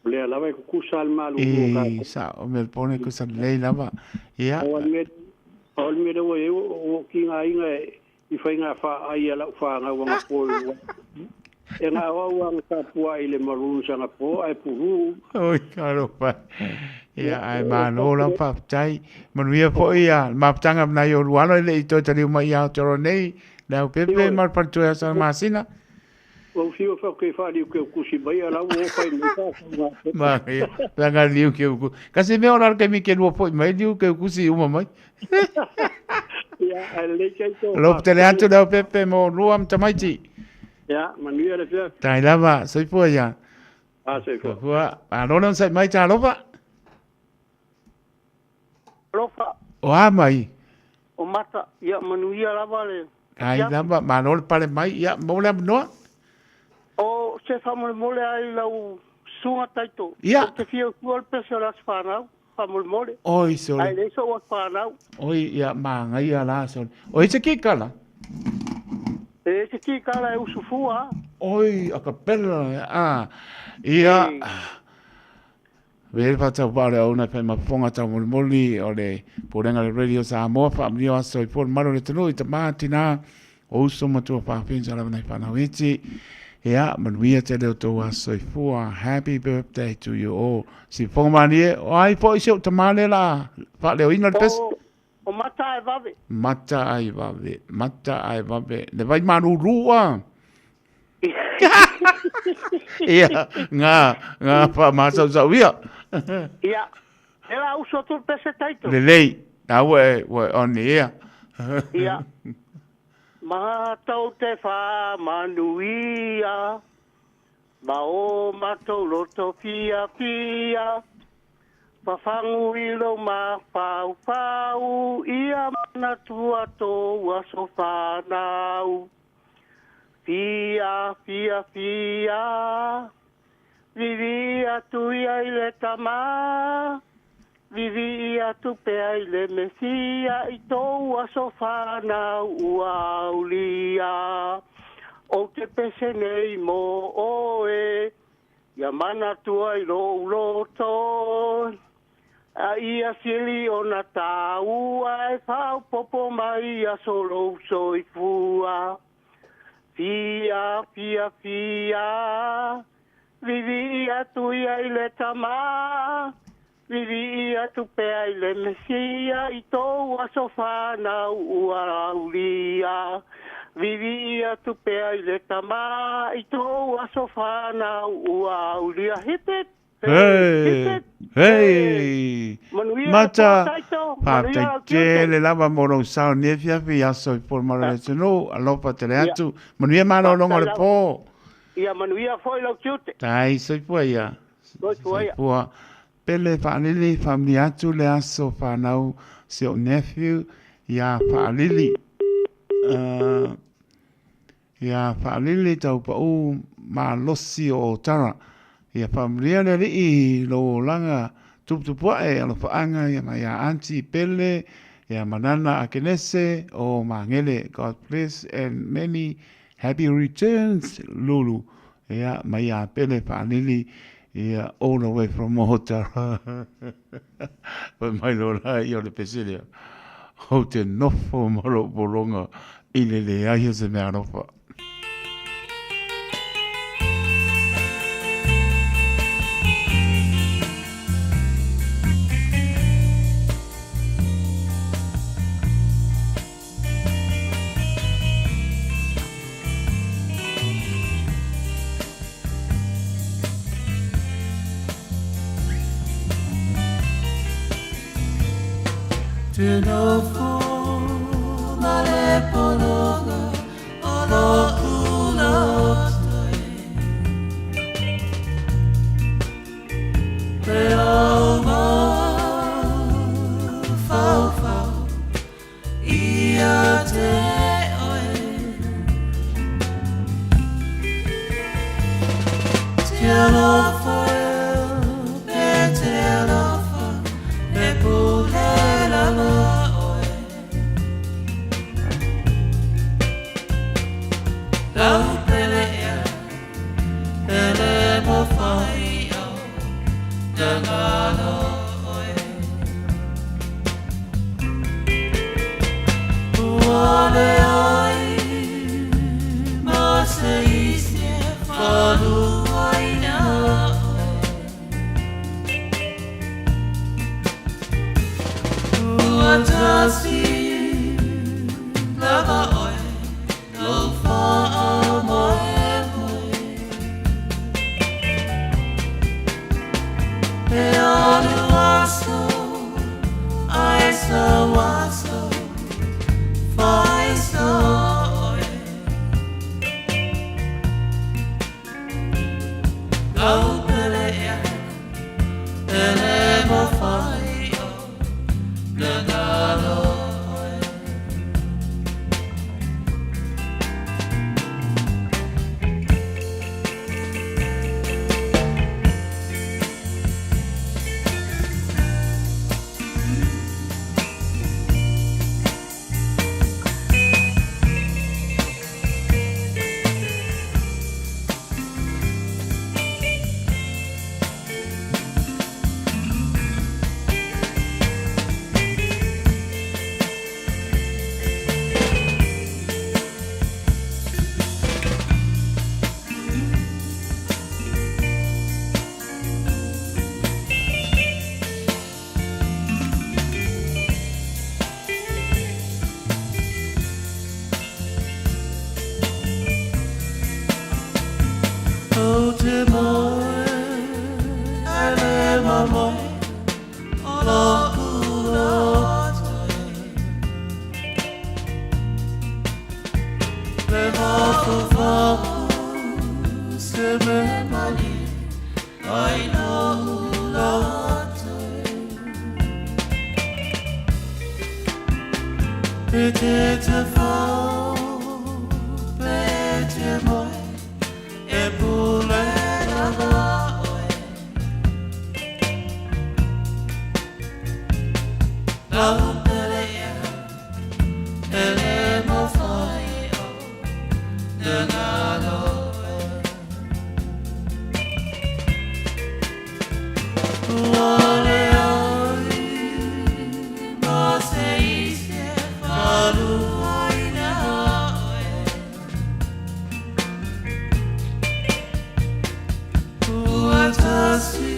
[SPEAKER 11] le lava ko ku sal malu
[SPEAKER 3] ka sa o me pone ku sa le lava ia
[SPEAKER 11] o me o ki ngai ngai i fa nga fa ai ala fa nga wa ko e nga wa nga pua ile marun sa nga po ai pu
[SPEAKER 3] oi caro pa ia ai mano la pa tai manuia po ia ma tanga na yo rualo le to tali mai ia toro nei la pepe mar pa tu esa masina
[SPEAKER 11] o fio fa ke fa di ke ku si bai ala o fa ni ta
[SPEAKER 3] ma ia tanga liu ke ku kasi me orar ke mi ke no po mai liu ke ku si uma mai
[SPEAKER 11] ia ale ke to
[SPEAKER 3] lo tele antu da pepe mo ruam tamaiti
[SPEAKER 11] ia manuia le fia
[SPEAKER 3] tai lava soi po ia
[SPEAKER 11] soi po
[SPEAKER 3] a no non sai mai ta lova
[SPEAKER 11] Rofa.
[SPEAKER 3] O mai.
[SPEAKER 11] O mata, ia manuia lava le.
[SPEAKER 3] Ai lava, ma no le pale mai, ia mole no.
[SPEAKER 11] O se famole mole ai lau sunga taito.
[SPEAKER 3] Ia.
[SPEAKER 11] O te fio kual pesa las whanau, famole mole.
[SPEAKER 3] Oi, sole.
[SPEAKER 11] Ai leiso o whanau.
[SPEAKER 3] Oi, ia manga ia la sole. Oi, se ki kala?
[SPEAKER 11] E se ki kala e usufua.
[SPEAKER 3] Oi, a capella, ia. Vele pa tau pare au na pe mafonga tau moli o le porenga le radio Samoa fa mio aso i por maro le tenu i ta matina o uso matua pa pinza la vanai pana witi ia manuia te leo tau aso i fua happy birthday to you all si fonga manie o ai po i seo ta mane la pa leo ina le pes
[SPEAKER 11] o mata ai vave
[SPEAKER 3] mata ai vave le vai manu rua ia nga pa masa ia
[SPEAKER 11] ia ela uso tu pese taito
[SPEAKER 3] le lei na we on ia
[SPEAKER 11] ia ma tau te fa manuia ma o ma tau loto fia pa fangu ilo ma pau ia mana tua to wa sofanau Fia, vivia tu ia ile tama, vivia tu pea ile mesia, i toua sofana ua ulia. O te pese nei mo oe, ia mana tua i lo uloto, a ia sili o na taua, e fau popo mai a solo soifua. Fia, vivia tu ia ile tama, vivia tu pea ile mesia, i toua sofana ua ulia.
[SPEAKER 12] Vivi atu pea I le tama I tō aso whāna ua ulia hipet.
[SPEAKER 3] Hey. Mata.
[SPEAKER 12] Manuia
[SPEAKER 3] Pate le lava moro sao ne fiafi aso I por maro le tino alopa te le atu. Manuia mano longa le po.
[SPEAKER 12] Ia manuia foi lau kiute.
[SPEAKER 3] Tai soi pua ia.
[SPEAKER 12] Soi
[SPEAKER 3] pua. Pele whaanili whamni atu le aso whanau se o nephew ia whaanili. Ia whaanili tau pa u ma losi o tara. Ia whamria le rii lo langa tupupua e alo whaanga ia ma ia anti pele ia manana akenese o ma ngele. God bless and many happy returns Lulu. Ia ma ia pele whaanili ia all the way from Mohotara. But my lord, I o le pesilia. Ho te nofo maro boronga I le aia se mea nofa.
[SPEAKER 2] Te nofo ma le polonga o lo ula toi. Te au ma fau fau ia te oe. Te alofa e te alofa e pule lama oe. Lau pele ea, pele mo whai au, te ngalo oe. Uale ai, ma se ise whalu aina oe. Uatasi lava oe, lo wha moe moe. Pe alu aso, ai sa waso, whai sa oe. Lau pele ea, pele mo whai o, le ngalo oe. O te moe, ale ma moe, o lo ula toi. Le mafu fafu, se me mani, ai lo ula toi. Pe te fau, pe te moe, e pule lava oe. Lau pele ea, pele mo whai o, le ngalo oe. Uale ai, ma se ise whalu aina oe. Uatasi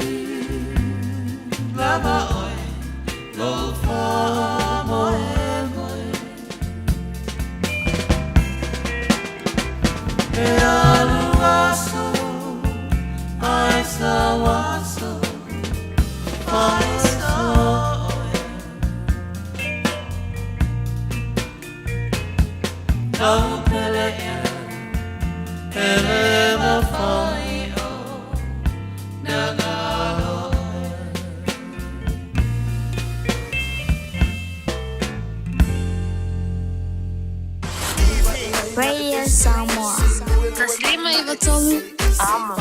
[SPEAKER 2] lava oe, lo wha
[SPEAKER 13] Radio Samoa.
[SPEAKER 14] Taslima Ivatolu.
[SPEAKER 13] Amo.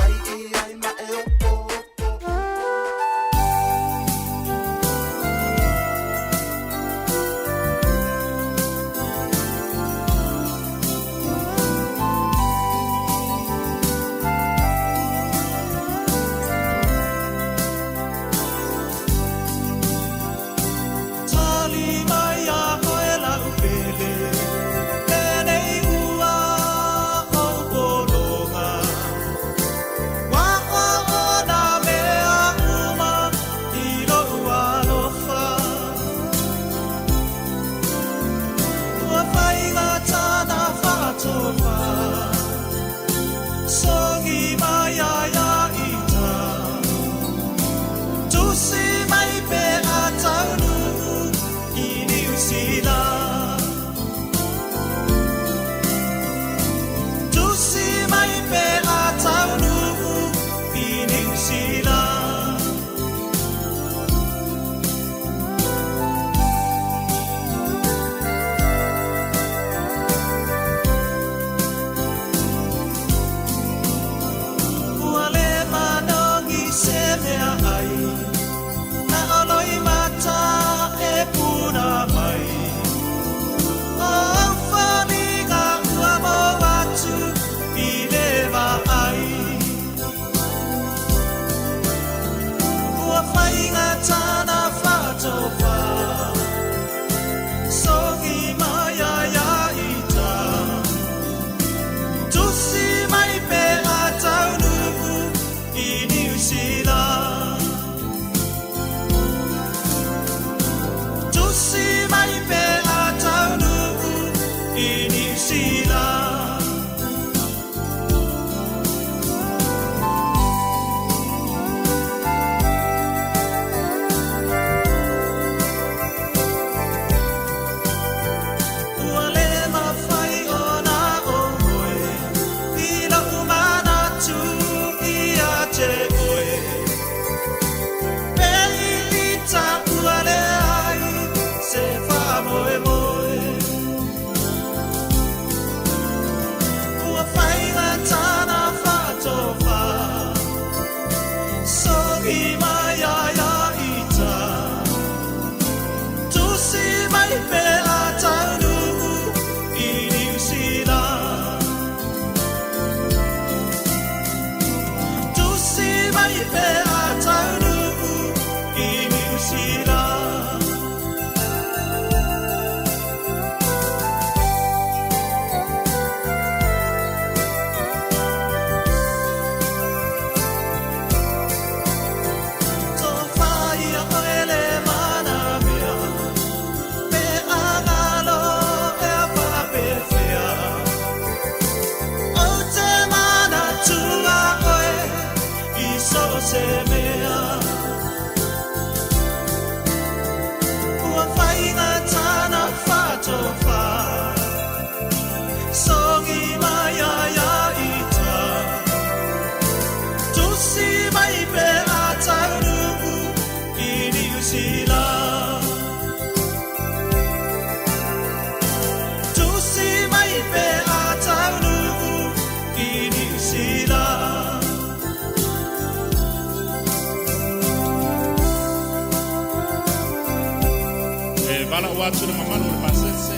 [SPEAKER 1] watu le mamano le pasese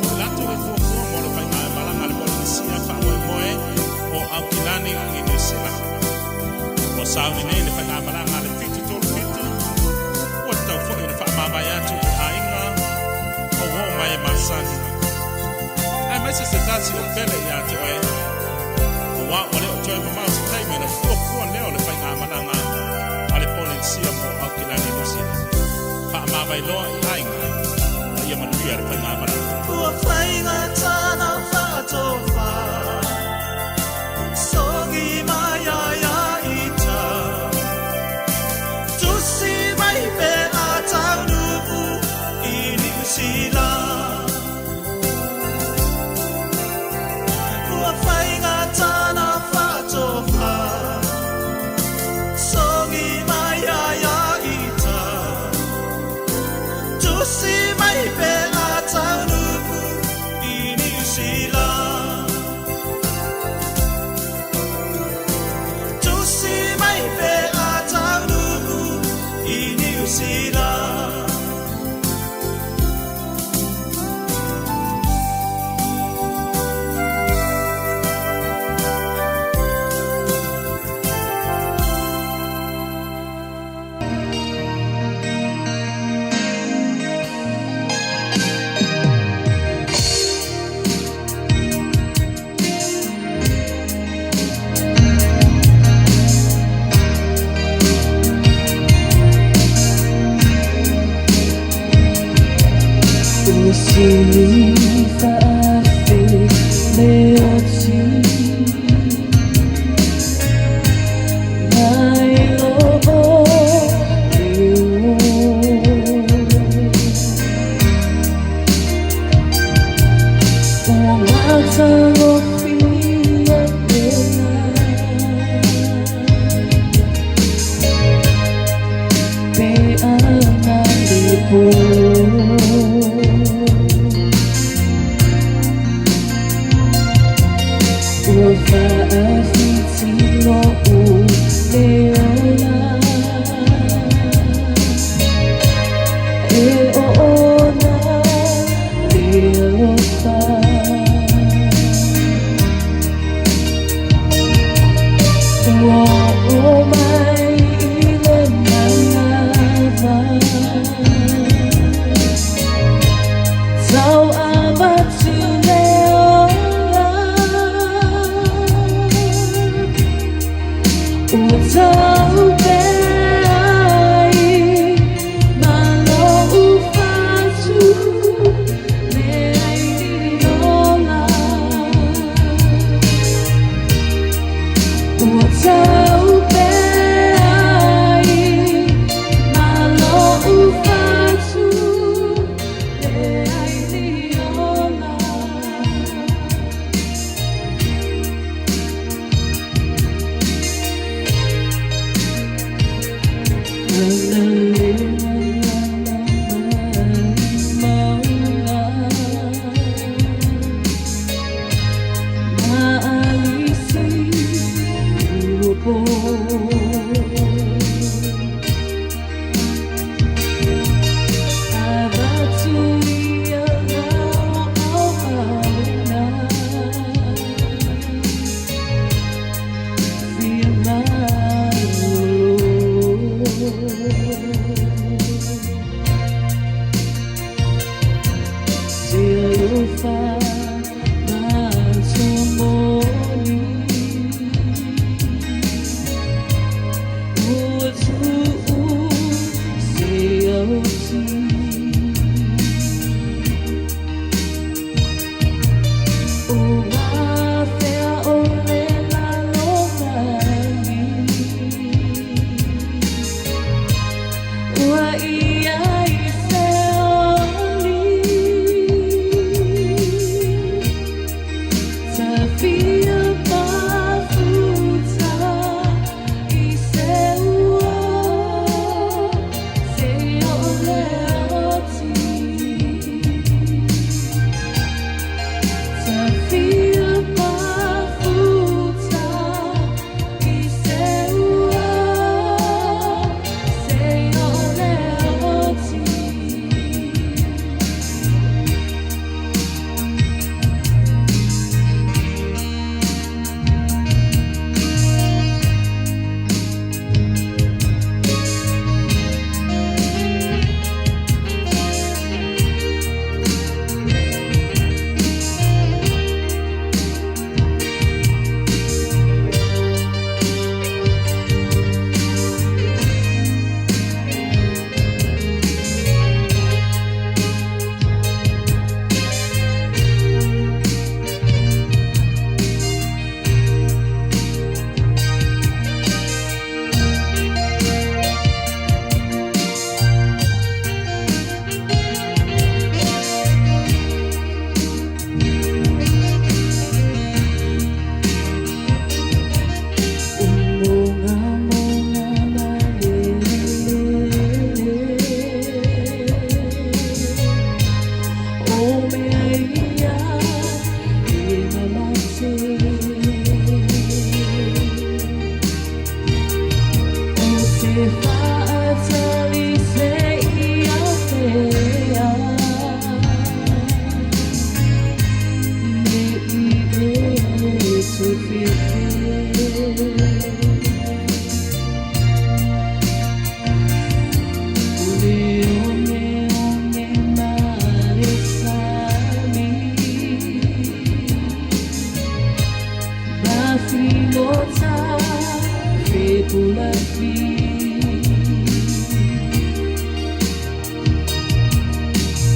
[SPEAKER 1] o lato e fofo mo le vai mai mala ngale polisi a fa moe o akilani i nisila o sauni nei le vai mala ngale fitu to fitu o tau fo le fa mama ya tu ainga o wo mai masani ai mai se tasi o pele ya tu e o wa o le o toi mama se tai me le fofo le o le vai mala ngale ale polisi mo akilani nisila fa mama i lo ainga ia manuia le pai ngā mara.
[SPEAKER 2] Ua whainga tāna whātofa, songi mai ai ai tā. Tusi mai pe a taunuku i Niusila. Ua whainga tāna whātofa, songi mai ai ai tā. Tusi mai pe a taunuku i Niusila.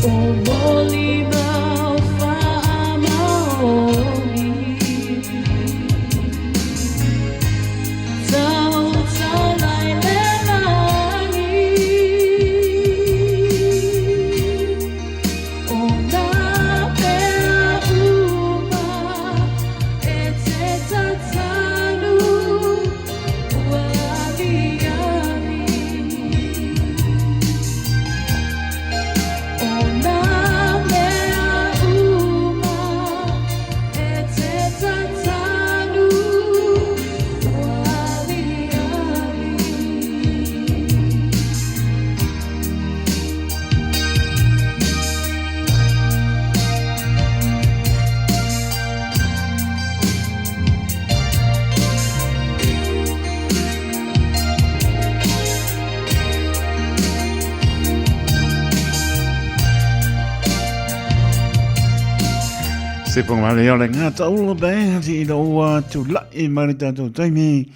[SPEAKER 2] Oh,
[SPEAKER 3] Se pong wale o le ngata ula bea ti ina ua tu lai mani tātou taimi.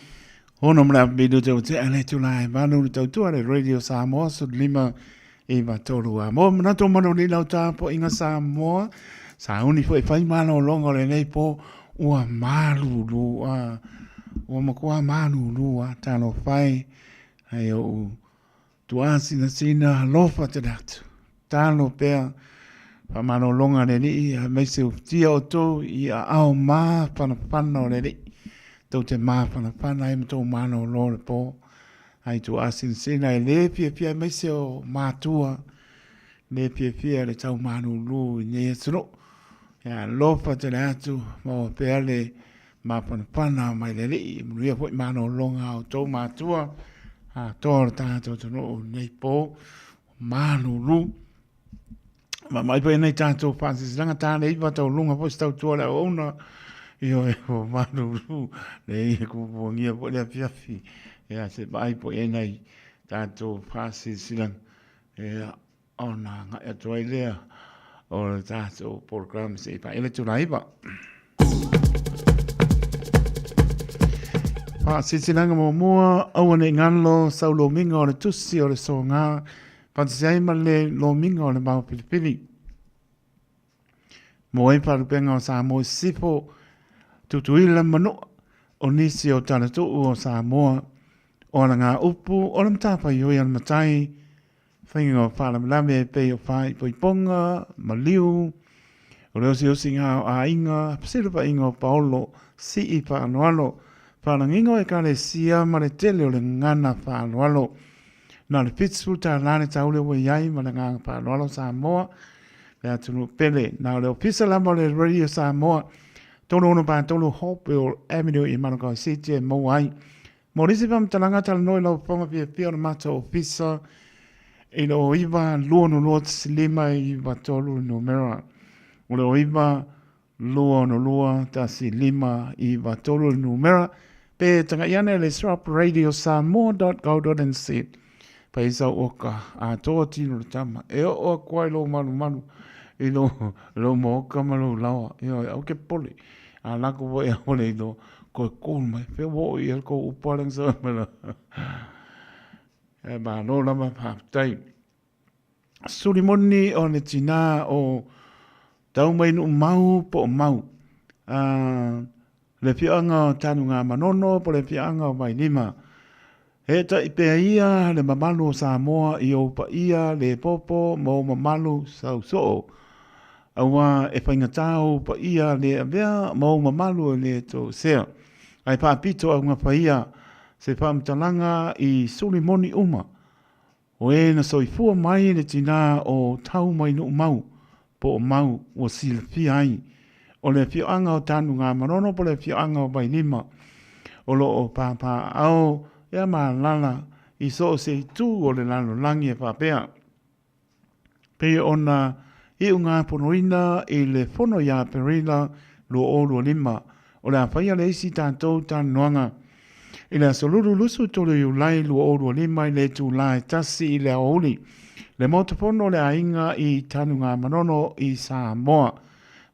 [SPEAKER 3] Hono mna bidu tau te ale tu lai manu tau tu ale Radio Samoa su lima i matolu a. Mo mna to manu ni lau tāpo inga Samoa. Sa uni fo e whai mano longo le nei po ua malu lua. Ua makua manu lua tano whai. Hei o tu asina sina lofa te datu. Tano pea. Pamano longa le ni a meise tia o to i a ao ma pana o le ni. Tau te ma pana e mto mano lo le po. Ai tu asin sina e le pia meise o matua. Le pia le tau mano lu i ne sro. Ya lofa te le atu mo pea le ma pana mai le ni. Mruia po i mano longa o to matua. A tōra tātou tono nei po. Mano lu. Ma mai pa nei tātou Francis langa tāne iwa tau lunga po stau tua le ona io e o manu ru le i ku pongia po le fiafi e se mai po e nei tātou Francis lang e ona nga e toi lea o le tātou program se pa ele tuna iwa Francis langa mo mua awane ngalo saulo minga o le tusi o le so ngā Pantisai ma le lo minga o le mau pilipili. Mo e parupenga o Samoa sipo tutuila mano o nisi o tanatu o Samoa o na ngā upu o le mtapa i oi al matai whainga o whalamlame e pei o whai poiponga, maliu o leo si osi ngā o a inga pasirupa inga o paolo si i whaanoalo whanangingo e ka le sia ma le tele o le ngana whaanoalo na le pitsu ta lane taule wa yai ma nga pa lolo Samoa le atu pele na le ofisa la mo le Radio Samoa tono no pa tono hope o avenue i Manukau City mo ai mo risi pam talanga tal no lo ponga pia o mata ofisa e lo iva luono lot lima i batolu no mera o lo iva luono lua ta si lima i batolu no mera pe tanga yana le strap radio samoa.co.nz paisa oka a toa tino le tama. E o kwai lo manu i lo mo oka malo lawa. E o au ke poli. A lako wo e hole i lo koe kōl mai. Pe wo i el ko uparang sa mela. E ma lo lama haptai. Suri moni o ne tina o tau mai nu mau po mau. Le pianga o tanu ngā manono po le pianga o mai lima. He ta i pea ia le mamalu o Samoa i o pa ia le popo mo mamalu sau soo. Awa e whaingatau pa ia le avea mo mamalu le to sea. Ai pa pito au ngā pa ia se whamtalanga i suri moni uma. O e na soifua mai le tina o tau mai no mau po o mau o silfi ai. O le whioanga o tanu ngā marono po le whioanga o bai lima. O lo o pāpā au ea maa lala i so se tū o le lalo langi e whapea. Pe ona i unga ponoina i le fono ia perila lo o lo lima o le awhaia le isi tātou tānuanga. I le asoluru lusu tolu i ulai lo o lo lima i le tū lai tasi i le aoli. Le motopono le ainga i tanunga manono i Samoa.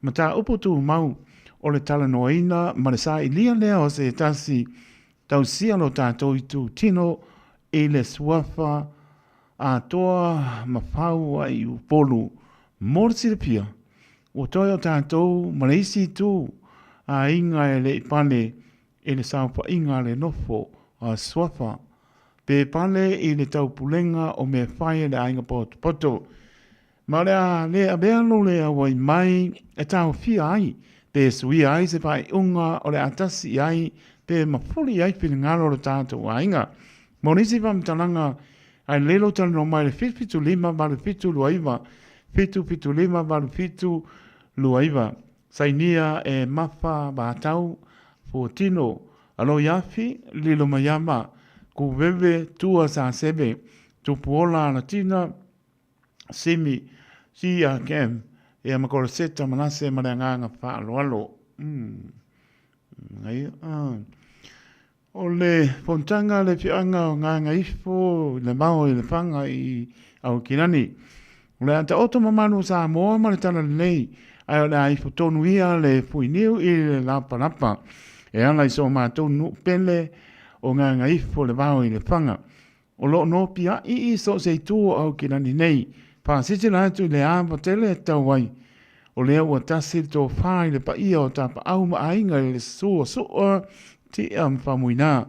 [SPEAKER 3] Ma tā uputu mau o le talanoina ma le sa i lia lea o se tasi tau sia lo tātou i tū tino i le suafa a toa mawhau ai upolu. Morsi le pia, o toi o tātou mareisi tū a inga e le pale i le saupa inga le nofo a suafa. Pe pale i le tau pulenga o me whaia le ainga poto. Ma le a bealo le a wai mai e tau fia ai. Pe sui ai se pai unga o le atasi ai pe mafuli ai pili ngaro le tātou ainga. Monisi pam talanga ai lelo tala no mai le fitu lima malu fitu luaiva. Fitu lima malu fitu luaiva. Sainia e mafa bātau fuatino. Alo yafi lilo mayama ku veve tua sa sebe. Tupuola latina simi si a kem. E makora seta manase maranganga wha alo. Ngai, o le fontanga le fianga o nganga ifo, le mau i le whanga i au kinani. O le anta oto mamanu Samoa ma le tana nei, ai o le ai fotonu ia le fuiniu i le lapa e ala i so mātou nu pele o ngā ngaifo le vau i le whanga o lo no pia i so se tu au ki nani nei pa sisi la atu le āpa tele tau wai o lea ua tasi tō whai le pa ia o tā pa au ma ainga le sua ti am whamuina.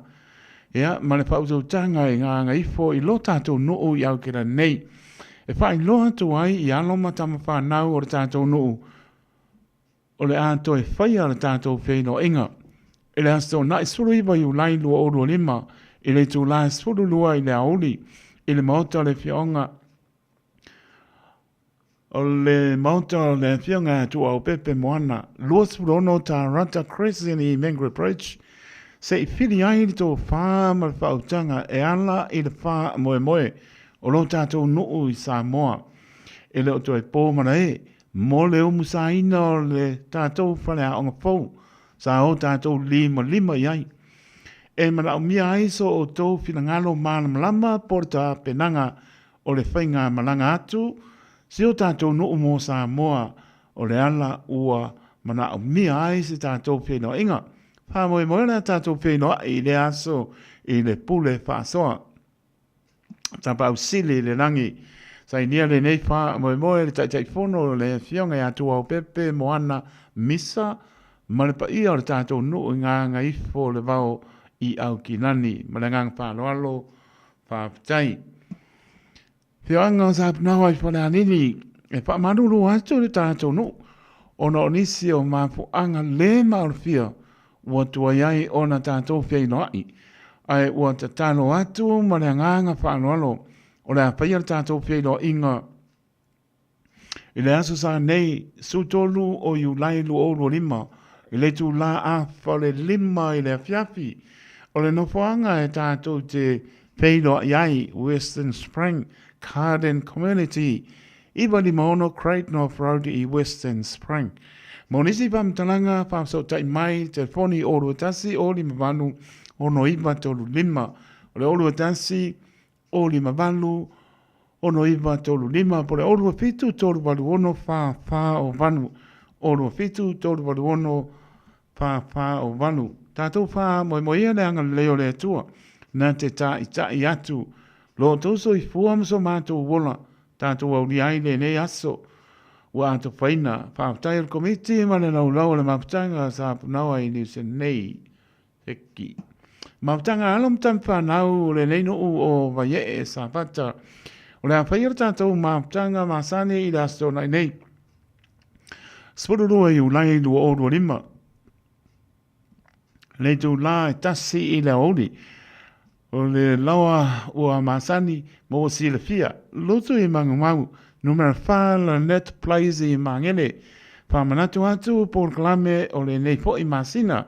[SPEAKER 3] Ea, ma le whautou tanga i ngā ngaifo i lo tātou nuu i au ki nani nei. E whai lo atu ai i aloma tama whanau o le tātou nuu o le ātou e whaia le tātou whaino inga. E le asto na isuru iwa i ulai lua o lua lima i le tū la isuru lua i le auli i le mauta le fionga o le mauta le fionga tu au pepe moana lua isuru ono ta rata Crescent i Mangere Bridge se i whiri ai li tō whā ma le whautanga e ala i le whā moe o lo tātou nuu i Samoa e le o tō e pōmana mo le o musaina o le tātou whale a onga fau sa o tātou lima iai. E mana o mia aiso o tō whingalo malama por tā penanga o le whainga malanga atu, si o tātou nuu mo Samoa o le ala ua mana o mia aise tātou whino inga. Pā moe le tātou whino i le aso i le pule whaasoa. Tā pau sili le rangi. Sai nia le nei wha moe le tai whono le whionga i atua o pepe moana misa ma le pa ia o le tātou nuu ngā ifo le vau i au ki nani, ma le ngang whāloalo, whāptai. Whioanga o sāpunawa i whale anini, e whaamaruru atu le tātou nuu, ona o nisi o māpuanga le maurwhia, ua tua iai o na tātou whiaino ai, ai ua ta talo atu ma le nganga whāloalo, o le apaya le tātou whiaino inga, i le aso sa nei, sutolu o iulailu o lima, i le tu la a whale lima i le fiafi, o le nofoanga e tātou te peido iai Western Spring Garden Community, iwa li maono Creighton Off-Road i Western Spring. Monisi pamtalanga pamso tai mai telefoni o ruatasi o li mawanu o no iwa tolu lima, o le o ruatasi o li mawanu o no iwa tolu lima, po le o ruafitu tolu walu ono wha o vanu, o ruafitu tolu walu ono wha o vanu. Tātou wha moe le anga leo le atua, nā te tā i atu, lo tauso i fuamso mātou wola, tātou au li aile nei aso, wa ato whaina, whaapatai al komiti, ma le lau le maputanga sa punawa i niusen nei, heki. Maputanga alom tam whanau le nei nuu o vaie e sa pata, o le awhaira tātou maputanga masane i le aso nai nei. Spururua i ulai lua o lua lima, le tu la e tasi i le auli, o le lawa ua masani mo si le fia, lotu i mangumau, numera whala net plays i mangele, whamanatu atu por klame o le nei po i masina,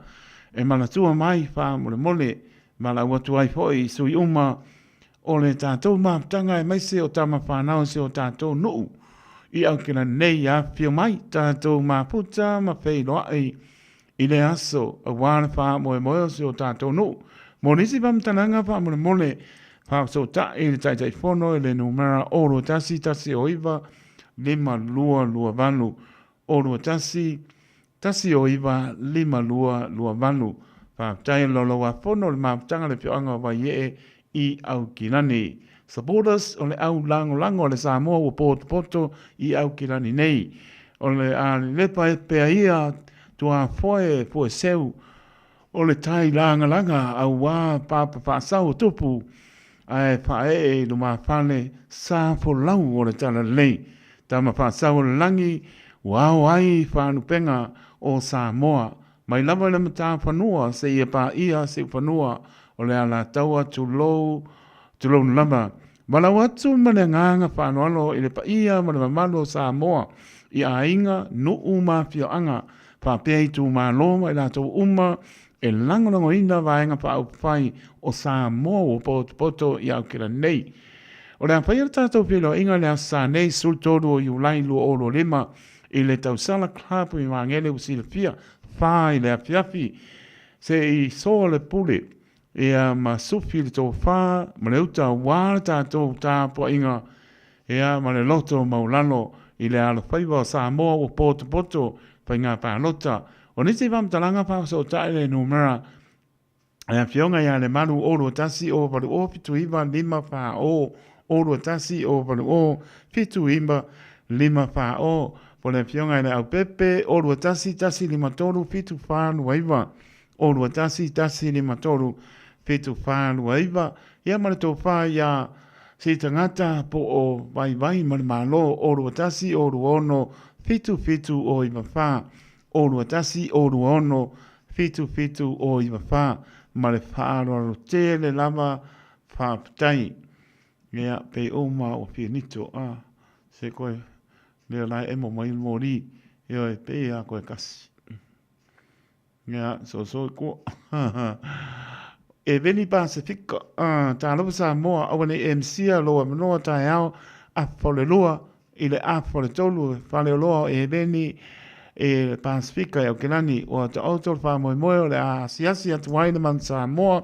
[SPEAKER 3] e manatua mai wha mole, mala watu ai po i sui uma, o le tātou maaptanga e maise o tama whanau se o tātou nuu, i au kina nei a fio mai, tātou maaputa ma whei loa i le aso a wāna wha moe o se o tātou nuu. Mo nisi pamtananga wha mole, wha so ta i le tai whono i le numera oro tasi o iwa, lima lua vanu, oro tasi o iwa, lima lua vanu, wha tai lolo wa whono le maaptanga le pioanga wa ie i au kinani. Supporters o le au lango le Samoa o poto i au kinani nei. O le a lepa e pea ia tua foe seu, o le tai langa au wā papa whaasau tupu, ai whae no mā whane sā po lau o le tala lei. Tama whaasau le langi, wau ai whanupenga o Samoa. Mai lava le mata whanua se ia pā ia se whanua o le ala taua tulou lava. Walau atu ma le nganga whanualo i le pa ia ma le mamalo Samoa i a inga no uma whioanga whapea i tū mā loma i lātou uma e langolango ina vaenga pa au whai o Samoa o poto i au kira nei. O le awhaia tātou whilo inga le asa nei sultoru o iulai lua oro lima i le tausala klapu i mangele usila fia whai le afiafi se i soa le pule e a masufi le tō whā ma le uta wāra tātou tāpua inga e a ma le loto maulano i le alo whaiwa o Samoa o poto pai ngā pālota. O nisi whamtalanga pā so tae le numera e a whionga ia le maru oro tasi o paru o pitu iwa lima pā o oro tasi o paru o pitu iwa lima pā o po le whionga le au pepe oro tasi lima toru pitu whānu waiwa oro tasi lima toru pitu whānu waiwa ia mara tō whā ia si tangata po o vai mara malo oro tasi oro ono fitu o iwa whā oro tasi oro ono fitu o iwa whā ma le whaaro te le lava whaaputai. Ngea pe oma o pianito se koe leo lai emo mai mori e pe a koe kasi. Ngea so ko e veni Pasifika ta lopa Samoa awane MC a loa manoa tai au a fole loa i le a fole tolu fale loa e veni e Pasifika e o kilani o te autor wha moe o le a siasi atu waina man Samoa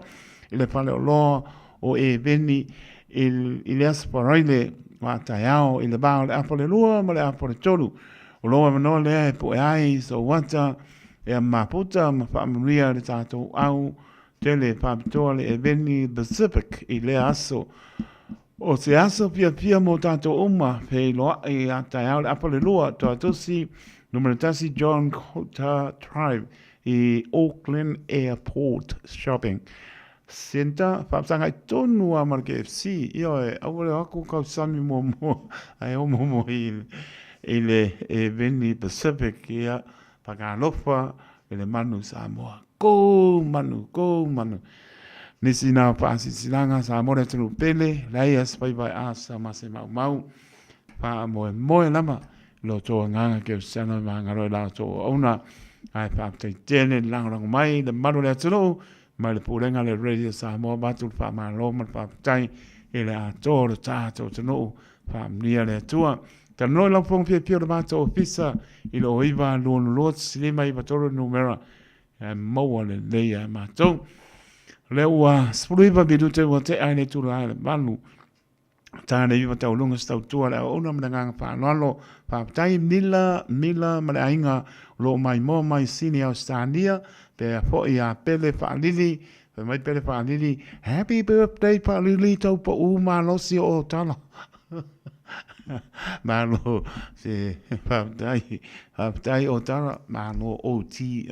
[SPEAKER 3] i le whale o loa o e veni i le asparaile wa tai au i le bao le apole lua ma le apole tolu o loa manoa le e po e ai so wata e a maputa ma whaamuria le tātou au tele whaapitoa le e veni Pacific i le aso o se aso pia mo tātou uma pe loa i a tai au le apole lua toa tosi Numeratasi John Cota Tribe i Auckland Airport Shopping Center. Whapsanga i tonu a mara KFC. Io e awale aku kau sami mo ai o mo i le e veni Pacific ia whakalofa i le manu Samoa. Ko manu. Nisi nā pāsi silanga Samoa tunu pele. Lai as pai asa mase mau. Wha moe lama. Lo tō nganga ke sana mangaro la tō ona ai whaatai tēne langarang mai le maru le aturo mai le pūrenga le radio Samoa batu whaamalo man whaatai e le atoro tātou tano whaamnia le atua ka noi lau pong pia le mātou ofisa i lo iwa luonu lot silima iwa toro numera e maua le leia mātou le ua spuru iwa bidute ua te aile tūra aile malu tāne iwa tau lunga stau tua le ona mana nganga whaanalo whaatai mila ma le ainga lo mai sini Australia pe a fo i a pele whaalili pe mai pele whaalili happy birthday whaalili tau pa losi o tala malo se whaatai o tala malo o ti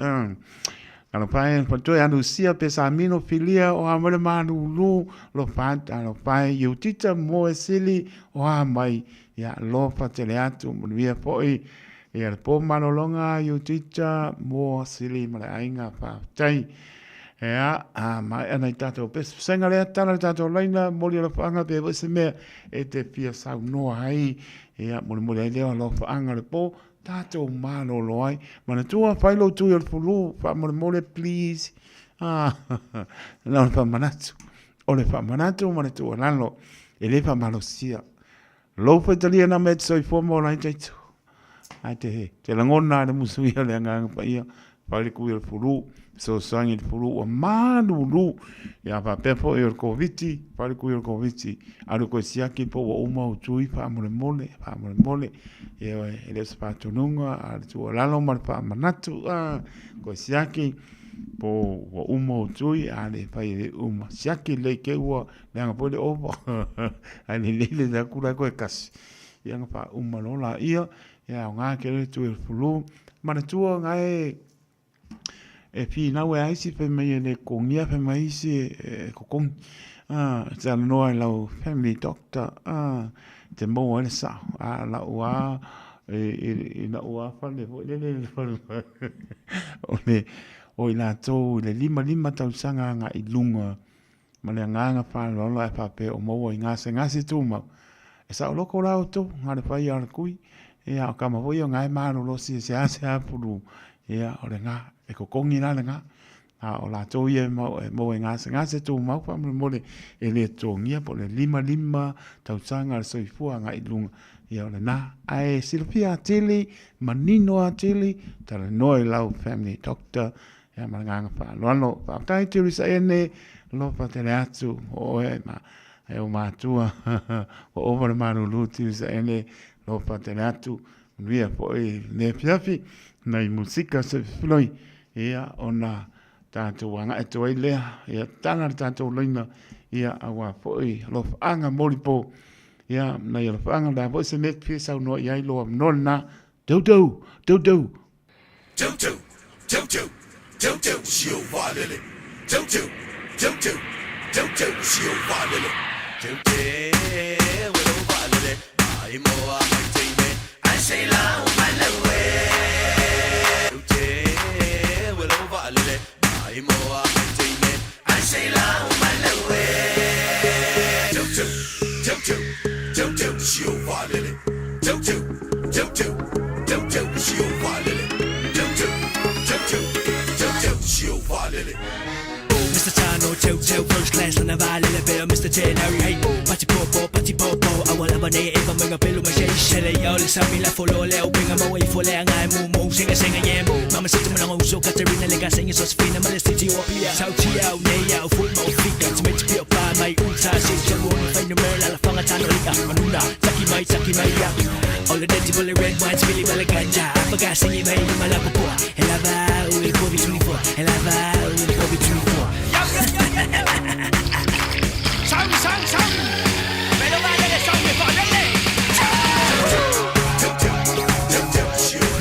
[SPEAKER 3] Ano pai patoi anu sia pe sa mino filia o amore manu lu lo fat ano pai you tita mo sili o mai ya lo fatele atu mo via poi e po mano longa you tita mo sili mala ainga fa tai a mai ana tato pe senga le tana tato laina mo le fanga pe se me e te pia sa no ai mo le lo fanga le po Tato malo loai, mana tua whailo tui al fulu, whamore please. Nau le whamanatu. O le whamanatu, mana tua lalo, e le whamalo sia. Lofa talia na met soi fomo lai taitu. Ai te he, te langona le musuia le anganga pa ia, whaile kui al fulu, so sangi al fulu, o manu lu, ia whapefo e al koviti, whaile kui al koviti, aru koe siaki po wa uma utui, whamore mole, e le spatununga a tu lalo mar pa manatu ko siaki po wa umo tui a le pai le siaki le ke wa le nga pole over a le da kura ko kas ia nga pa lola ia ia nga ke le tu fulu mana tu nga e fi na we ai si pe me le kongia pe mai si ko kong sa no ai lau family doctor te mo le sa la ua e na ua fa le o ina to le lima tau sanga nga i lunga ma le nga fa lo e fa pe o mo i nga se tu ma e sa lo ko la to nga le fa ya kui e a ka ma vo yo nga ma no lo si se a puru e a o le nga e ko kongi na le nga o la to ye mo nga se tu ma fa mo le e le to ngia po le lima tau sanga so i fu nga i lunga ia ole na ai Silvia Tilly manino a Tilly tala noi lau family doctor ia malanga fa lo fa tai Tilly sa ene lo fa tele atu o e ma e o matua o over manu lu Tilly sa ene lo patele atu via po e ne fiafi nei musika se floi ia ona tātou wanga e toi lea ia tana tātou leina ia awa po e lo anga molipo ia nei lo anga da po se net pia sau no ia lo nona dodo
[SPEAKER 15] Jojo shio valele Jojo shio valele Jojo valele ai moa mai teime ai sei la umalewe Jojo valele ai moa mai teime ai sei la umalewe Jojo shio valele Jojo shio valele Mr. Tano, Jojo, first class na valele pero Mr. Tenary, hey, pati popo, awala ba na iba mga pelo mashay, shala yaw, sa mila follow leo, bring them away for lea nga mo, singa yem, mama sito mo lang uso, Katerina Legasang yung Sosfina, Malestiti Wapia, Sao Chiao, Neyaw, full mouth fika, tumit pio pa, may unta, sin mo, find the merla, la fanga tano ika, manuna, taki may ya, all the dirty bully red wines, Billy Balaganja, pagasin yung may lumalapo po, elava, uwi Kobe 24, elava, uwi Kobe 24. Sang, pero vaya de sang, me ponele.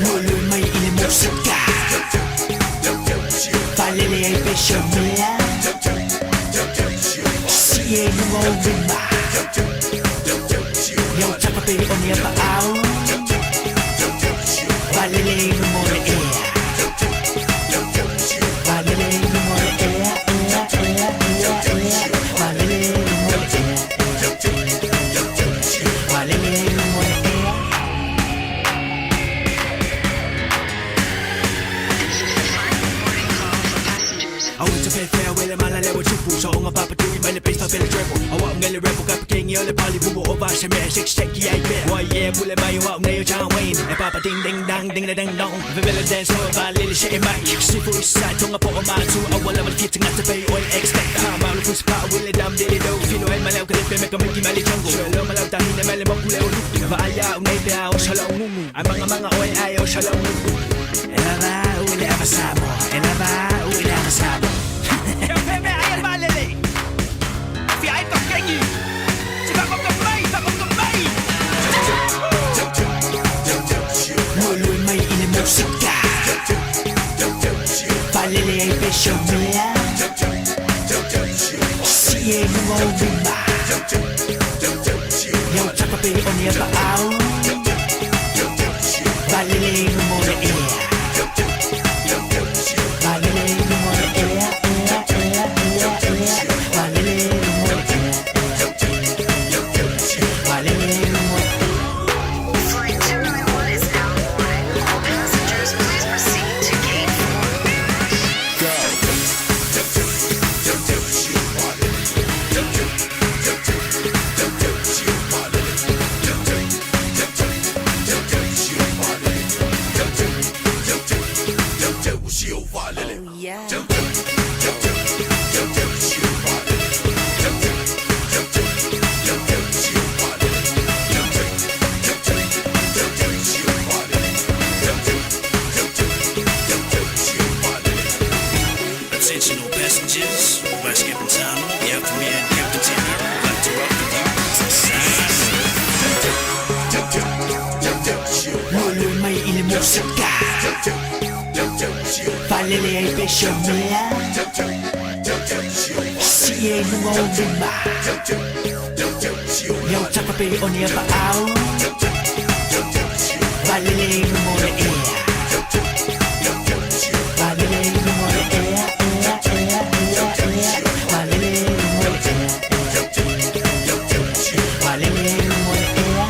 [SPEAKER 15] Lolo may ili musika, valele ay besyo mula, siye yung ovima, yung chapapili o niya paaw, valele yung mole ea, valele yung mole ea, valele yung mole ea. I went to pay farewell and malala with chupu so nga papatuloy may lapis pa pala treble awa ang gali repo kapaking yung lepali bubo o ba siya may six check yay be why yeah pula may wa ngayon John Wayne e papa ding ding dang ding dong vivela dance so ba lili siya e mai sifu isa to nga po o matu awala man kita nga tapay all expect malu pus pa wala dam dili do fino ay malaw kalip may kamiki mali chango shalo malaw tahin na mali mapula o ba ayaw na itaw shalom ang mga oy ayaw shalom elava wala masamo elava wala masamo Peme ayer valele fi ay to kengi si ba ko bay Lolo may ili musika valele ay besyo mula siye yung ovima yung chapapili o niya paaw valele yung mole ea valele yung mole ea Attention all passengers, we're skipping time. We have to meet and Captain Tanner. We'd like to welcome you to Lolo may ili musika valele ay besyo mula siye yung ovima yung chapapili o niya paaw valele yung mole ea valele yung mole ea valele yung mole ea valele yung mole ea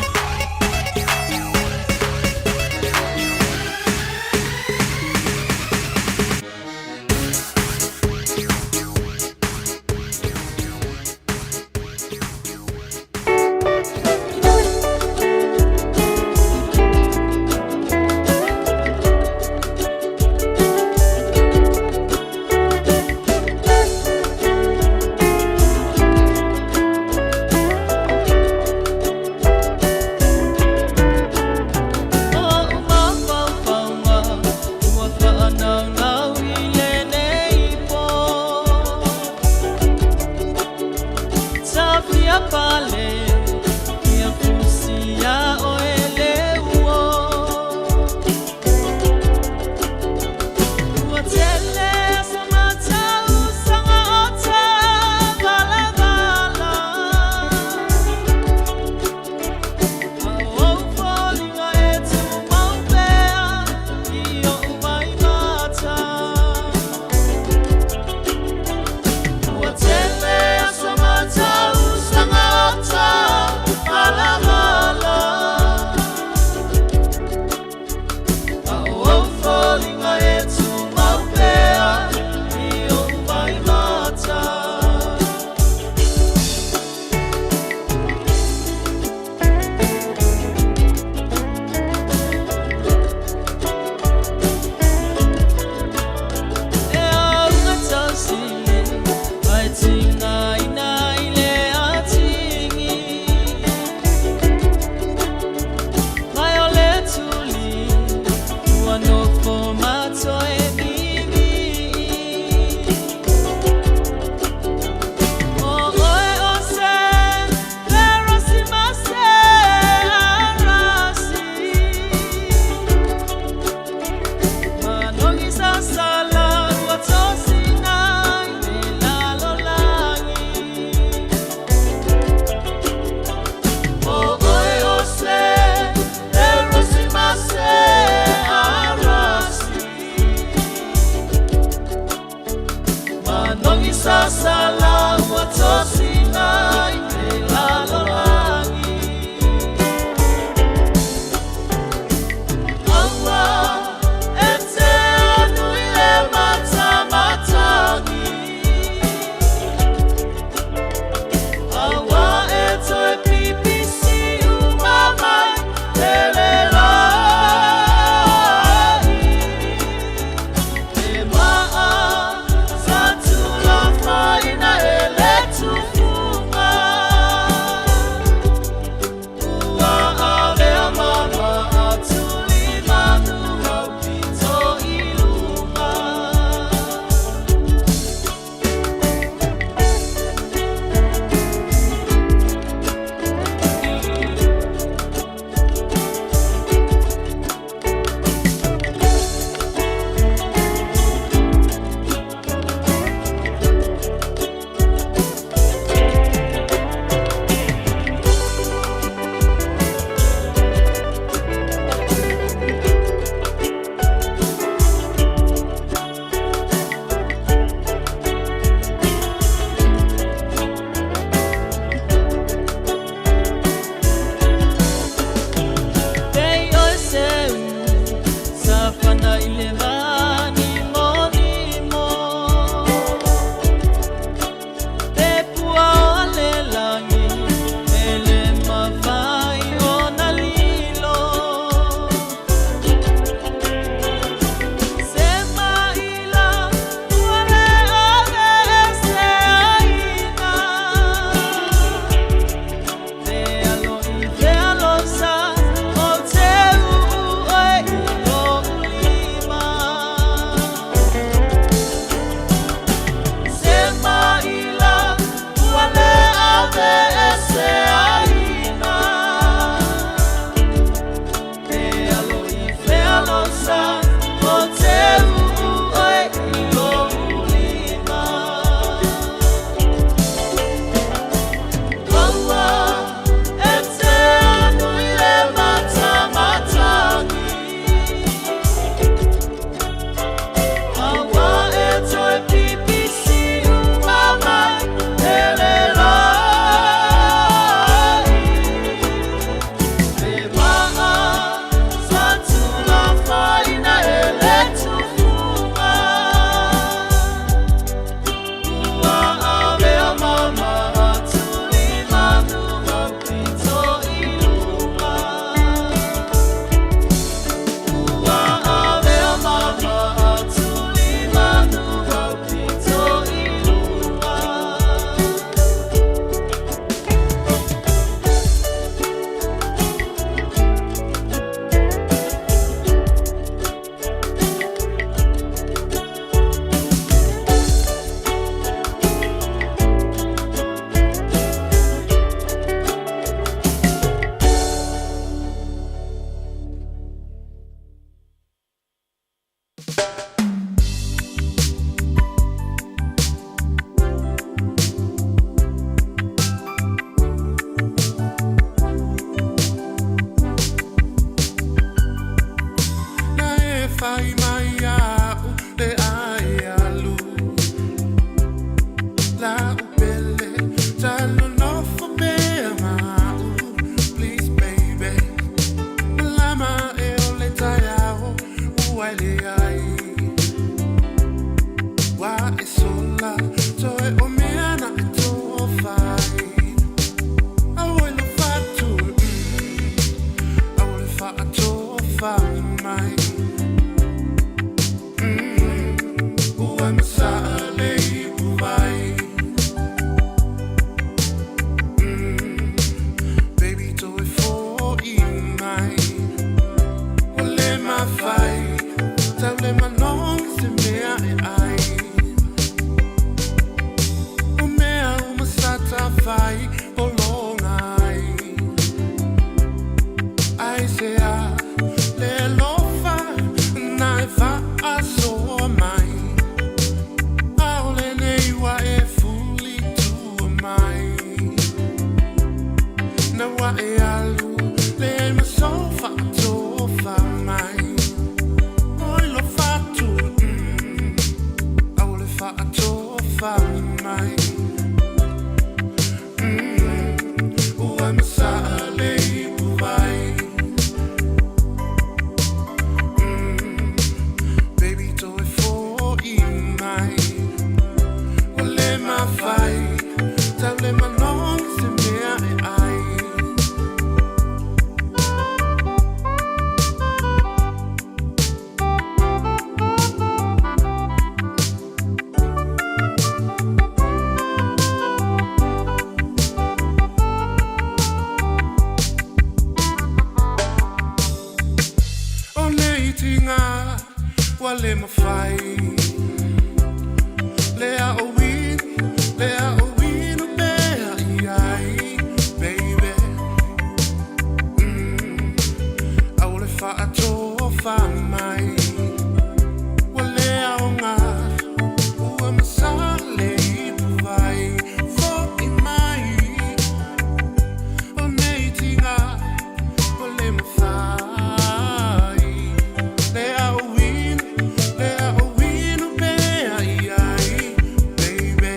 [SPEAKER 16] tinga wale mafai lea o win bea iai baby aule fa ato fa mai wale aonga ua masale vai fo i mai o nei tinga wale mafai lea o win bea iai baby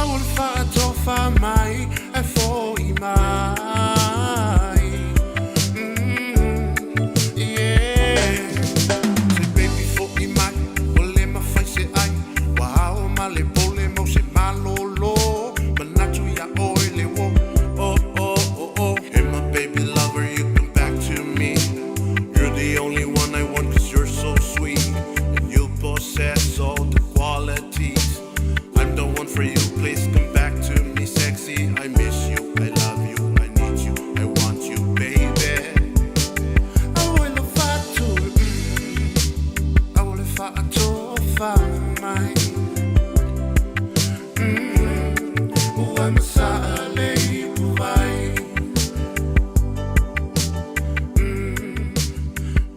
[SPEAKER 16] aule fa ato fa mai e fo i mai yeah say baby fo i mai wale mafai se ai wow male pole mo se malolo manatu ya oile wo oh hey my baby lover you come back to me you're the only one I want 'cause you're so sweet and you possess all the qualities I'm the one for you please come back to me sexy I miss you I love you I need you I want you baby I will fight to find my I'm sorry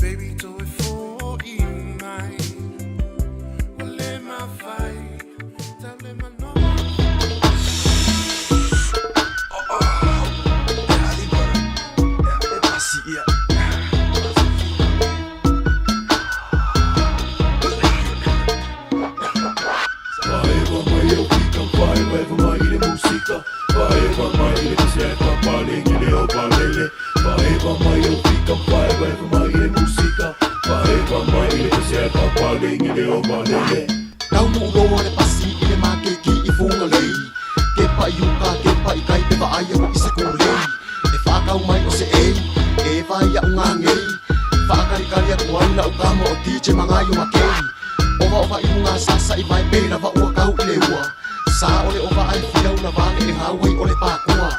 [SPEAKER 16] baby do it for you my well let my fight tell them I know
[SPEAKER 17] Tau mu'uro le pasi I le makeki I funga lei Ke pai uka, ke pai kai Te vai ako I se kulei E whakau mai o se ei E vai a unga ngei Whakarikari aku ai na ukama o DJ mangai o makei Ova I unga sasa I vai pei na va ua kau I le ua Sa ole ova ai whiau na vale E hauai ole pakua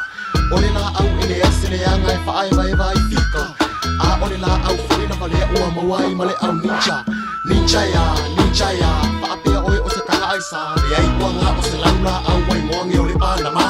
[SPEAKER 17] Ole la au e le ese le anga E whaai vai vai fika A ole la au furi na vale ua mawai male au ninja ya Whaapea oe o se kanga ai sa Le ai kuanga o se laula au wai moange o le Panama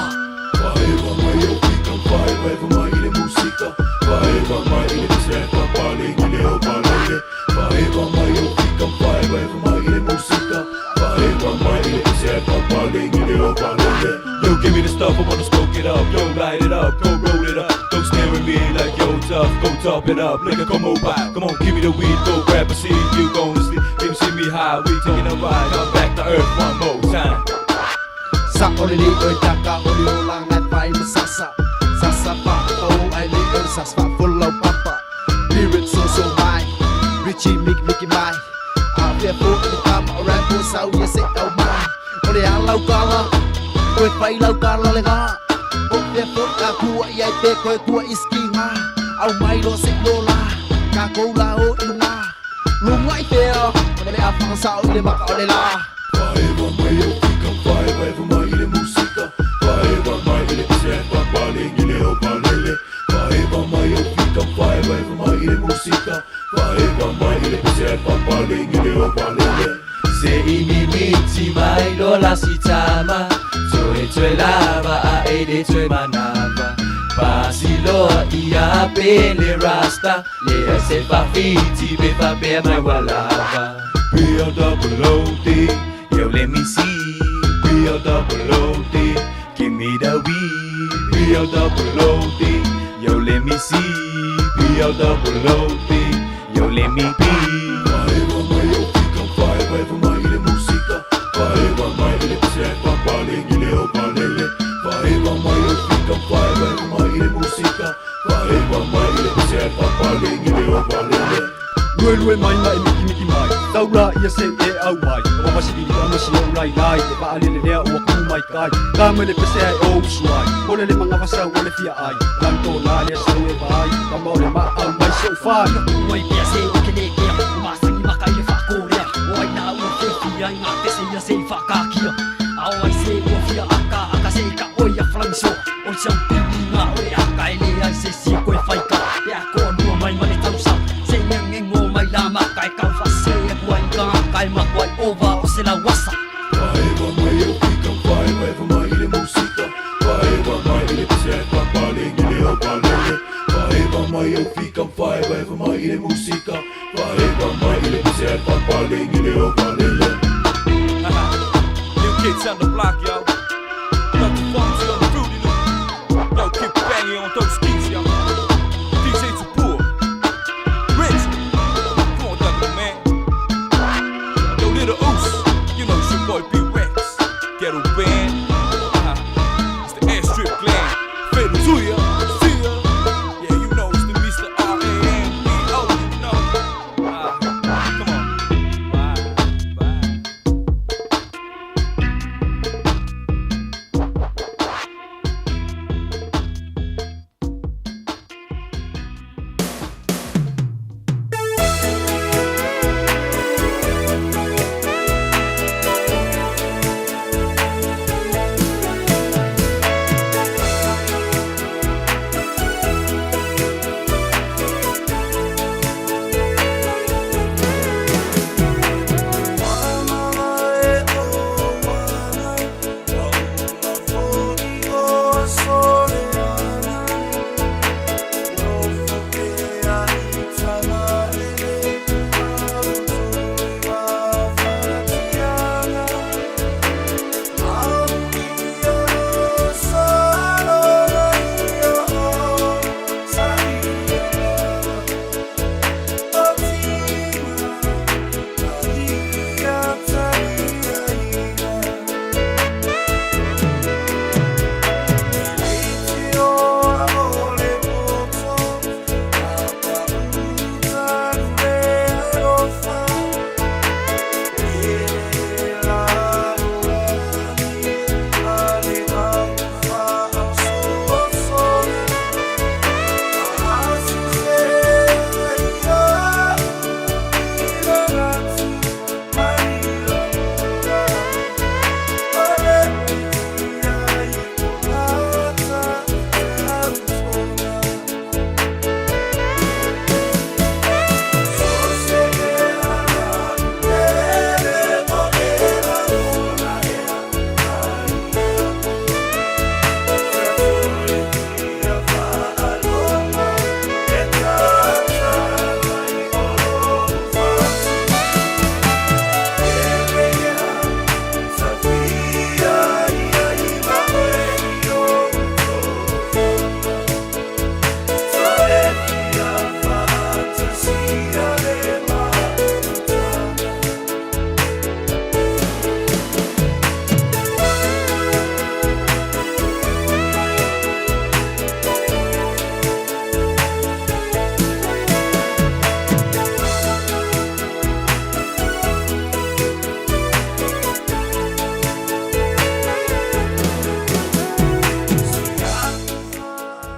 [SPEAKER 18] Whaewa mai o pika whaewa mai I le musika Whaewa mai I le piseka pale I le o palele Whaewa mai o pika whaewa mai I le musika Whaewa mai I le piseka pale I le o palele Yo, give me the stuff, I wanna smoke it up Yo, light it up, go roll it up Don't stare at me like yo tough Go top it up, nigga, come on by Come on, give me the weed, go grab a seat You gon' to sleep, you see me high We taking a ride, I'm back to earth one more time
[SPEAKER 17] Sa ole ni oi taka ole o langat pai masasa Sasa pa o ai ni oi sasa full of papa Spirit so high Richie Mickey mai Out there for the come around for sao ya se au mai Ole a lau kala Oi pai lau kala le nga Out there for ka kua iai te koe kua iski nga Au mai lo se lola Ka kou la o ilunga Lunga I peo Ole a whang sao I le maka ole la
[SPEAKER 18] Whaewa mai o pika whaewa mai I le musika Whaewa mai I le piseka pale I le o palele Whaewa mai o pika whaewa mai I le musika Whaewa mai I le piseka pale I le o palele
[SPEAKER 9] Se imimiti mai lola si tama Toe lava a ede toe manava Pasi loa ia pele rasta Lea se fa fiti be fa be mai walava
[SPEAKER 18] Be a double OD
[SPEAKER 9] Yo, let me see.
[SPEAKER 18] Be a double OD
[SPEAKER 9] Give me the weed.
[SPEAKER 18] Be a double OD
[SPEAKER 9] Yo, let me see.
[SPEAKER 18] Be a double OD
[SPEAKER 9] Yo, let me be.
[SPEAKER 18] Whaewa mai o pika whaewa mai I le musika Whaewa mai I le piseka pale I le o palele Whaewa mai o pika whaewa mai I le musika Whaewa mai I le piseka pale I le o palele
[SPEAKER 19] Lue mai miki mai Taura ia se e au mai O masiri o masi o rai lai E paalele lea ua kumu mai kai Kama le pese ai o usuai Ole le manga wasau o le fia ai Lanto la lea sau e vai Kama ole ma au mai se o fai
[SPEAKER 20] Oi pia se o ke nekea Masangi maka I le whakorea O ai na ua ke fia I ngā te se ia se I whakakia Ao ai se ua fia aka se I ka oi a flangso O se au pili ngā oi aka e lea I se si koe whaika Te a koa nua mai mane tausa Se ngang
[SPEAKER 18] fika mawhai waiwa mai i le musika Whaewa mai i le pise ai whapaling i le o palele
[SPEAKER 21] New kids on the block, yo. Got the funky on the fruity loop. Yo, keep banging on those keys, yo. DJ too poor. Rich. Come on, Douglas, man. Yo, little Oos. You know it's your boy B-Rex. Ghetto band. It's the airstrip glam. Fatal to ya. See ya. Yeah, you know it's the Mr. R-A-N-B-O. You know. Come on.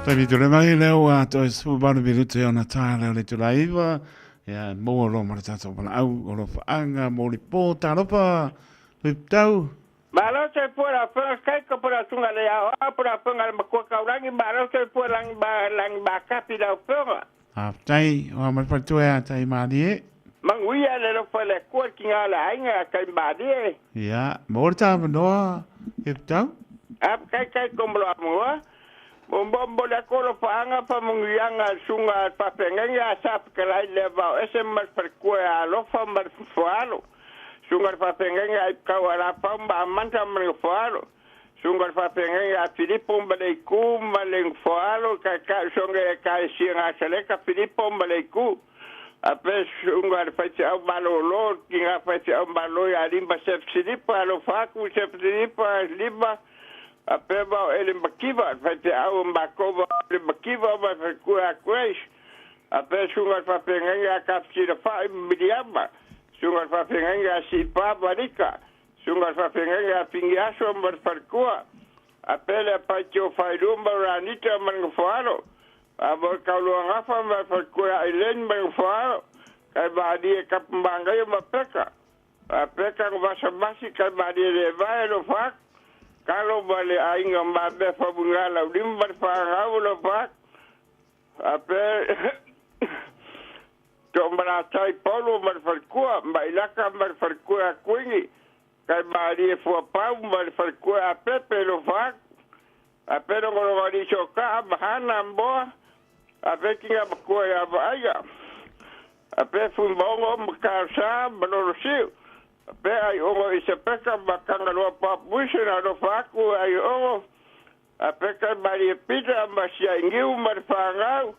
[SPEAKER 3] Taimi tole mai leo a to su baru biru te ona tala le tu laiva ya mo lo ma ta so au o lo anga mo li po ta lo pa le tau
[SPEAKER 12] Malo se pura pura kai ko pura tunga le a pura punga le ko ka rangi malo se pura lang ba kapi da pura.
[SPEAKER 3] a tai o ma pa tu ya tai ma di
[SPEAKER 12] Manguia le lo fa le ko kinga la ainga kai ba di.
[SPEAKER 3] ya mo ta no le tau
[SPEAKER 12] Ap kai ko mlo mo. Bombo la kolo faanga pa mungianga sunga pa pengenga sap kalai leva ese mar per kua lo fa mar fualo sunga pa pengenga kawara pamba manta mar fualo sunga pa pengenga Filippo Mbaleku maleng fualo ka sunga ka singa seleka Filippo Mbaleku ape sunga pa cha balolo kinga pa cha balo ya limba sef Filippo lo faku sef Filippo liba Apeba ele makiva fate au mbakova ele makiva ba kua crash ape sunga fa pengenga kapsi da 5 miliamba sunga fa pengenga si pa barika sunga fa pengenga pingiaso mbar farkua apele pa cho faidumba ranita mangfaro abo kaulo ngafa mbar farkua ilen mangfaro kai badi kap mbanga yo mapeka apeka ngvasa basi kai badi le vai lo fak Kalau balik aing ngambabe fa bungala limbar fa ngawlo fa ape to maratai polo mar farkua bailaka mar farkua kuingi kai bari fu pa mar farkua ape pelo fa ape no ngoro bari choka bahana mbo a pe kinga makua ya vaia a pe fumbongo makarsa malorosiu a pe ai ongo isepeka makanga loa papuisi na no faku ai ongo a pe kai mari pita masia ingiu marfangau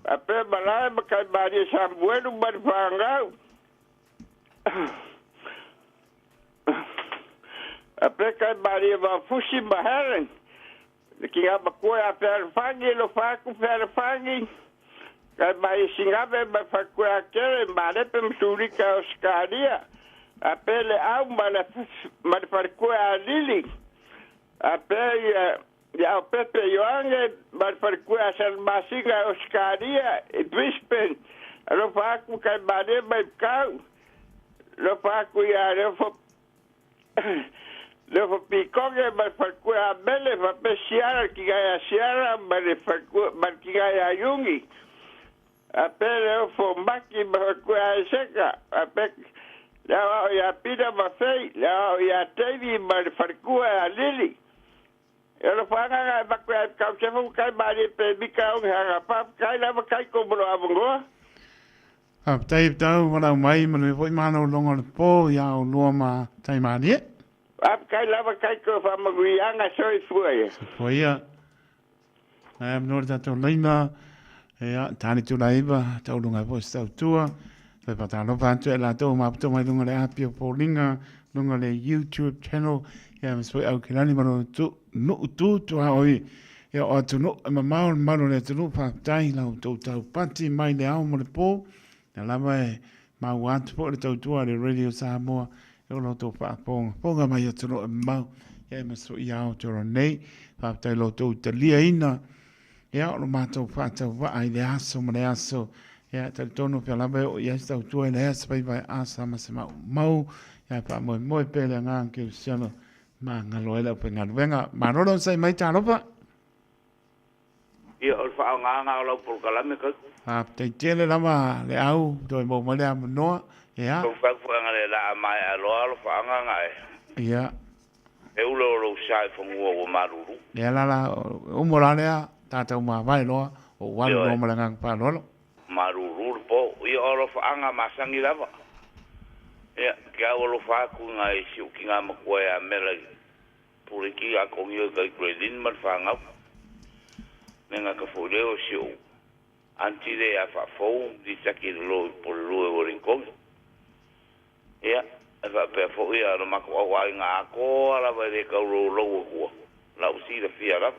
[SPEAKER 12] a pe malai makai mari sambuelu marfangau a pe kai mari va fusi maheren kinga makua a pe fangi lo faku pe fangi kai mai singabe ba fakua kere mare pe msurika oskaria a pe le au male fakua lili a pe ya pepe yoange male fakua sal masinga oskaria e bispen lo faku kai mare ba kau lo faku ya lo picoge mal fakua bele va pe siara ki ga siara male fakua mal ki ga yungi a pele o fo maki ma kua seka a pe la ya pida ma fei la ya tevi ma farkua lili e lo fanga ba kua ka se fu kai ma ri pe mi ka o ha pa kai la ba kai ko bro avongo
[SPEAKER 3] a tai tau wala mai ma le foi mano longo le po ya o lo ma tai ma ni
[SPEAKER 12] a kai la ba kai ko fa ma gui anga soi fuai
[SPEAKER 3] foi ya no da to leina ya tani tu laiva tau lunga po sta tua pe patalo vanto la to ma to mai lunga le apio polinga lunga le YouTube channel ya me so au kilani mano tu no tu tu a oi ya o tu no ma ma mano le tu pa tai la to tau pati mai le au mo le po na la mai ma want po le tau tua le radio Samoa yo lo to pa ponga mai tu no ma ya me so ya o to nei pa tai lo to te lia ina ya o mato fata wa ai le aso mo le aso ya te tono pe lava o ya sta tu le aso pai vai asa ma se mau ya pa mo pe le nga ke sano ma ngalo ele pe nga venga ma no sai mai ta lo pa
[SPEAKER 10] ia o fa nga lo por kalame ka
[SPEAKER 3] te tele lava le au do mo mo le no ya
[SPEAKER 10] o fa nga le la mai a lo fa nga
[SPEAKER 3] ya
[SPEAKER 10] e ulo sai fo ngo o maruru
[SPEAKER 3] ya la o mo la le tata ma vai lo o wa lo ma nga pa lo
[SPEAKER 10] maruru po i oro fa anga masangi lava ya ka oro fa ku nga i si ki nga ma ko ya mela puri ki a ko ngi ka gredin ma fa nga nga ka fo le o si o anti de ya fa fo di sa ki lo por lo o rincon ya fa pe fo ya no ma ko wa nga ko ala ba de ka lo ko la usi de fiara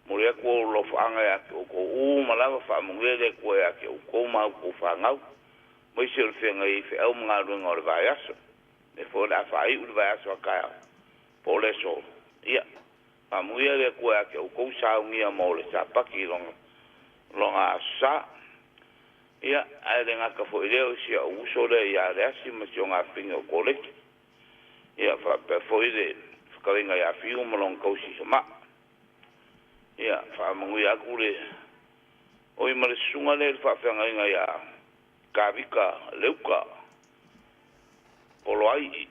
[SPEAKER 10] mulia ko lo fanga ya ko malava fa mungele ko ya ko ma ko fanga mo sil fenga i fe au mga runga o vaiaso e fo da fa i u vaiaso ka po le so ia fa mungele ko ya ko sa ngia mo le sa pa ki longa sa ia ai lenga ka fo ile o si u so le ya le si mo nga pingo ko le ia fa pe fo ile ka venga ya fi mo long ko si ma ia fa mangui akure oi mare sunga le fa fanga inga ya kavika leuka poloi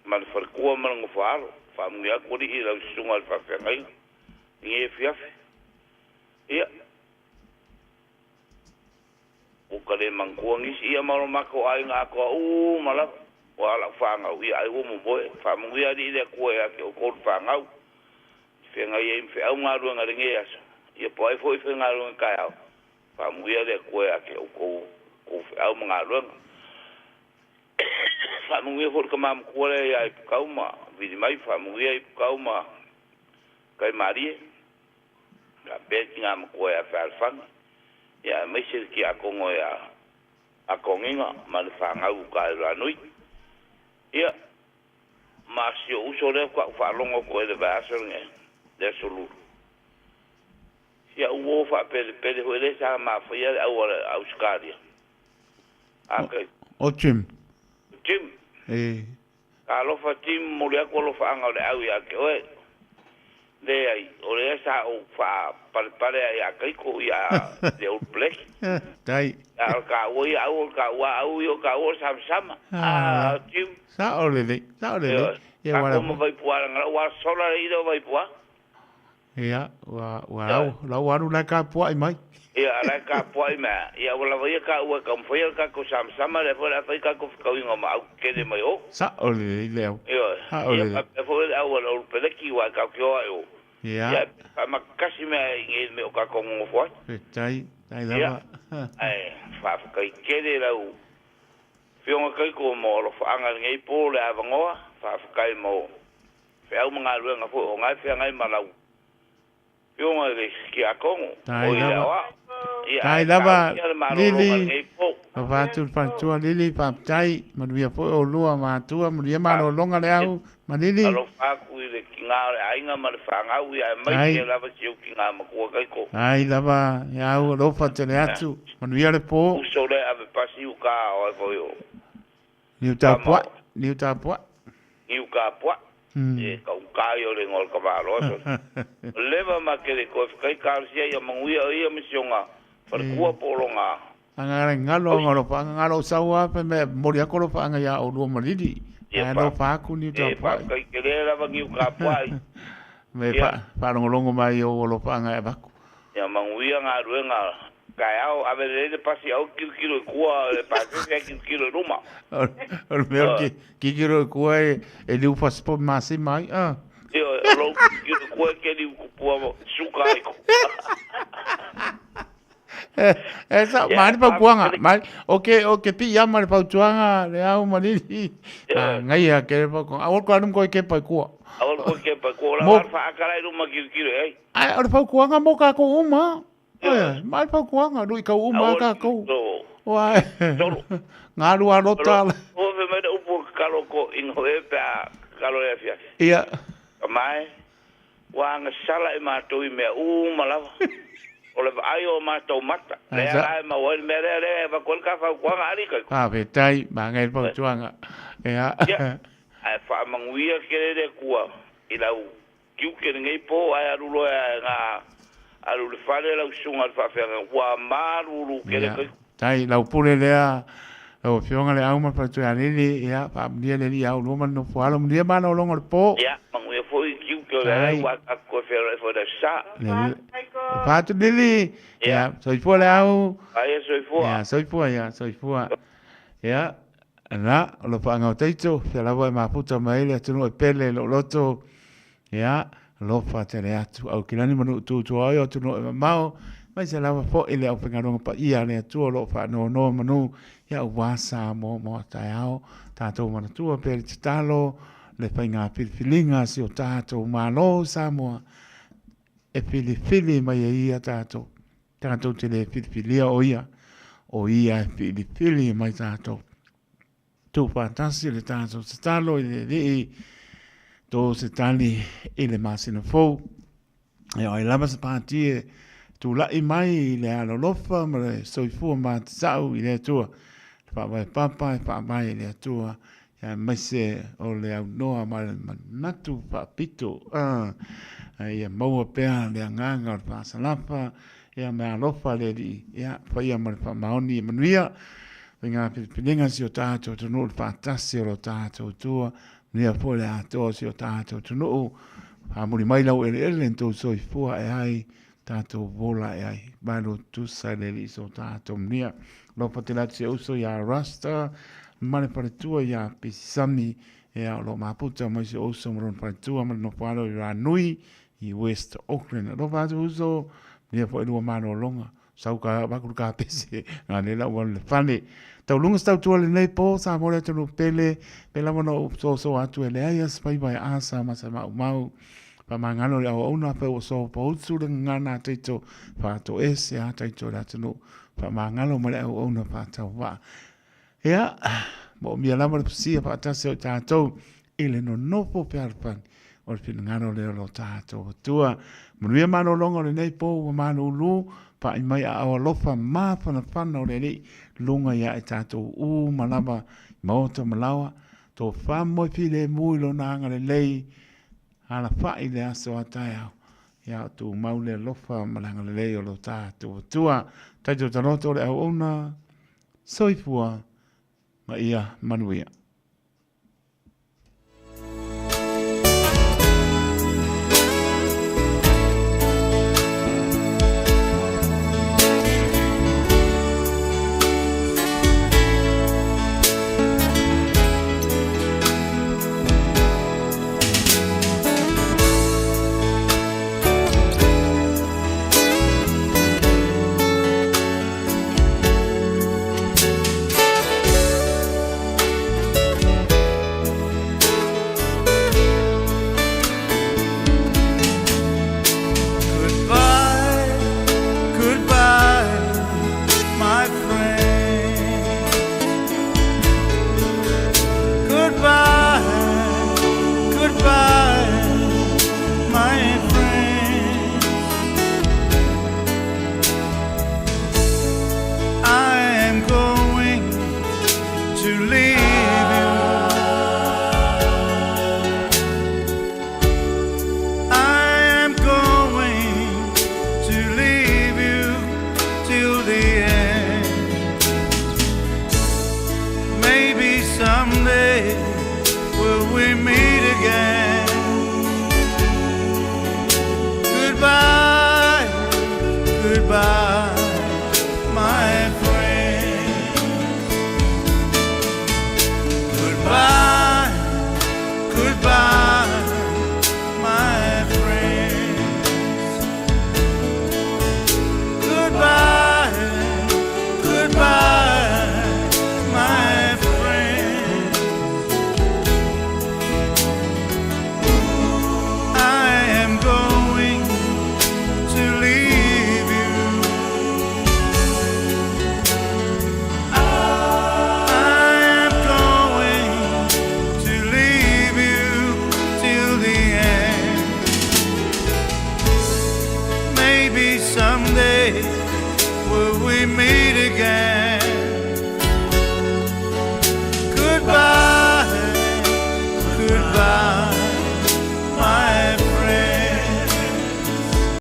[SPEAKER 10] mal farkua mango faro fa mangui akure i la sunga fa fanga inga fiaf ia o kale manguangi ia maro mako ai nga ko mala wala fanga ia ai wo mo boy fa mangui ali le ko ya ko fanga fenga ye fe au ngaru ngaringe aso ye poi foi fe ngaru ka au pa muia de ko ya ke ko au ngaru fa muia for kama ko le ya ka uma vi mai fa muia ka uma kai marie ka be ngam ko ya fa fan ya me se ki a ko ya a ko nginga mal fa ngau ka la nui ya ma si o so le ko fa longo ko de ba so nge de solu ya uo fa pele ho le sa ma fa ya au skadia aka
[SPEAKER 3] o tim
[SPEAKER 10] ka lo fa tim mo le ko lo fa anga le au ya ke o de ai o le sa o fa pare ya kai ko ya de o plek
[SPEAKER 3] dai
[SPEAKER 10] ka o ya o ka wa au yo ka o sama tim
[SPEAKER 3] sa o le ya
[SPEAKER 10] wa mo vai puara wa sola i do vai puara
[SPEAKER 3] Ia, wa lau aru la ka puai mai.
[SPEAKER 10] Ia ala ka poi ma ia wala vai ka ua ka foi ka ko sama le fora fai ka ko ka inga ma ke de mai o.
[SPEAKER 3] Sa ole leo.
[SPEAKER 10] Ia ia ka foi a wala o peleki wa ka kyo ai.
[SPEAKER 3] Ia.
[SPEAKER 10] Ia ma kasi me ngi me o ka ko mo foi.
[SPEAKER 3] Tai lava.
[SPEAKER 10] Ai fa ka ke de la u. Fionga kai ko mo lo fa anga ngai po le avangoa fa kai mo. Fe au mga luenga fo o ngai fe ngai malau. Fionga le ki a kongo.
[SPEAKER 3] Tai lava lili. Va tu pantua lili paptai manuia po o lua matua manuia mano longa le au ma lili.
[SPEAKER 10] Alo fa ku le kinga ainga ma le fa nga u ya mai ke lava ki kinga ma ku kai ko.
[SPEAKER 3] Ai lava ya u lo fa te le atu manuia le po.
[SPEAKER 10] U so le ave pasi u ka o fo yo.
[SPEAKER 3] Niu ta po. Niu ka
[SPEAKER 10] po. E ka u ka yo le ngol ka ba lo so. Leva ma ke le ko kai ka sia ya manguia ia misionga. Par kua polonga.
[SPEAKER 3] Angara ngalo ngalo sawa pe me moria ko lo fa nga ya o lo malidi. Ya lo fa ku ni to pa.
[SPEAKER 10] Kai ke le la bangi ka pa.
[SPEAKER 3] Me pa longo mai o lo fa nga ba ku.
[SPEAKER 10] Ya manguia nga ruenga. Kai au ave le pasi au kilo kua le pa ke kilo ruma.
[SPEAKER 3] O me ki kilo kua e lu fa spo masi mai.
[SPEAKER 10] Yo lo kilo kua ke li ku po suka ko.
[SPEAKER 3] Esa mari pa kuanga mari okay pi ya mari pa tuanga le au mari ngai ya ke pa ko awol ko anum ko ke pa ku
[SPEAKER 10] awol ko ke pa ku la fa akara ru ma kilo
[SPEAKER 3] ai or pa kuanga mo ka ko uma mari pa kuanga ru ka uma ka ko wa ngaru anota
[SPEAKER 10] o ve me upo kalo ko ingo e pa kalo e fia
[SPEAKER 3] ia
[SPEAKER 10] mai wa nga sala e ma to me malava o le ai o matou mata le ai ma o me le va kol ka fa kwa ari ka
[SPEAKER 3] ve tai ma ngai po tuanga ya
[SPEAKER 10] ai fa manguia ke le kua ila u kiu ke ngai po ai aru lo nga aru le fa le la sunga fa fa wa maru ke le
[SPEAKER 3] tai la pule le o fionga le au ma pa tu ani ya pa dia le ya o ma no fa lo dia ma no longo po
[SPEAKER 10] ya manguia foi kiu ke le wa ko fe fo da sa
[SPEAKER 3] Fatu dili. Ya, soy por au.
[SPEAKER 10] Ai soy por.
[SPEAKER 3] Ya, soy por. Ya. Na, lo panga teito, se la voy ma puta mai le tu no pele lo loto. Ya, lo fa te le atu. Au kilani manu tu ai tu no mau. Mai se la fo ile au pengaro pa ia le tu lo fa no manu. Ya wasa mo tai au. Tato mana tu pe talo le penga filinga si o tato malo Samoa. E fili mai ia tātou. Tātou te le filia o ia. O ia e fili mai tātou. Tū pātasi le tātou se talo i le rei. Tō se tali i le masina fou. E o i lama se pātie. Tū lai mai i le alolofa ma le soifua mātasau i le atua. Le pāpai papa e pāpai i le atua. Ia mai se o le au noa ma le manatu pāpito. Ia maua pea le anganga o le pāsalafa, ia mea alofa le li, ia whaia ma le whamaoni e manuia, ngā pilinga si o tātou tunu, le pātasi o lo tātou tua, nia po le atoa si o tātou tunu, hamuri mai lau ele ntou soi fua e ai, tātou vola e ai, balo tusa le li so tātou nia, lo patelatu se uso ia rasta, mane paritua ia pisami, ia lo maputa mai se uso maron paritua, mane no palo i ranui, i West Auckland. Lo vatu uso, nia po elua mano longa. Sau ka bakuru ka pese, ngā lela ua le whane. Tau lunga stau tua le nei po, sa mole tunu pele, pela wana so atu e le aia, spai bai asa, masa mau. Pa mangano le au auna pe o so po utsu le ngana teito, pa to ese a teito le atunu. Pa mangano ma le au auna pa tau wa. Ea, mo mia lama le pusia pa atase o tātou, ile no nopo pe arpani. O le pinangano leo lo tātou tua. Manuia mano longa le nei po wa mano ulu, pa i mai a awa lofa mā whana o le nei lunga ia e tātou malama maota malawa. Tō whamoi pile mui lo nanga le lei, ala whai le aso a tai au. Ia tū mau le lofa malanga le lei o lo tātou tua. Taito tanoto le au ona, soifua, ma ia manuia.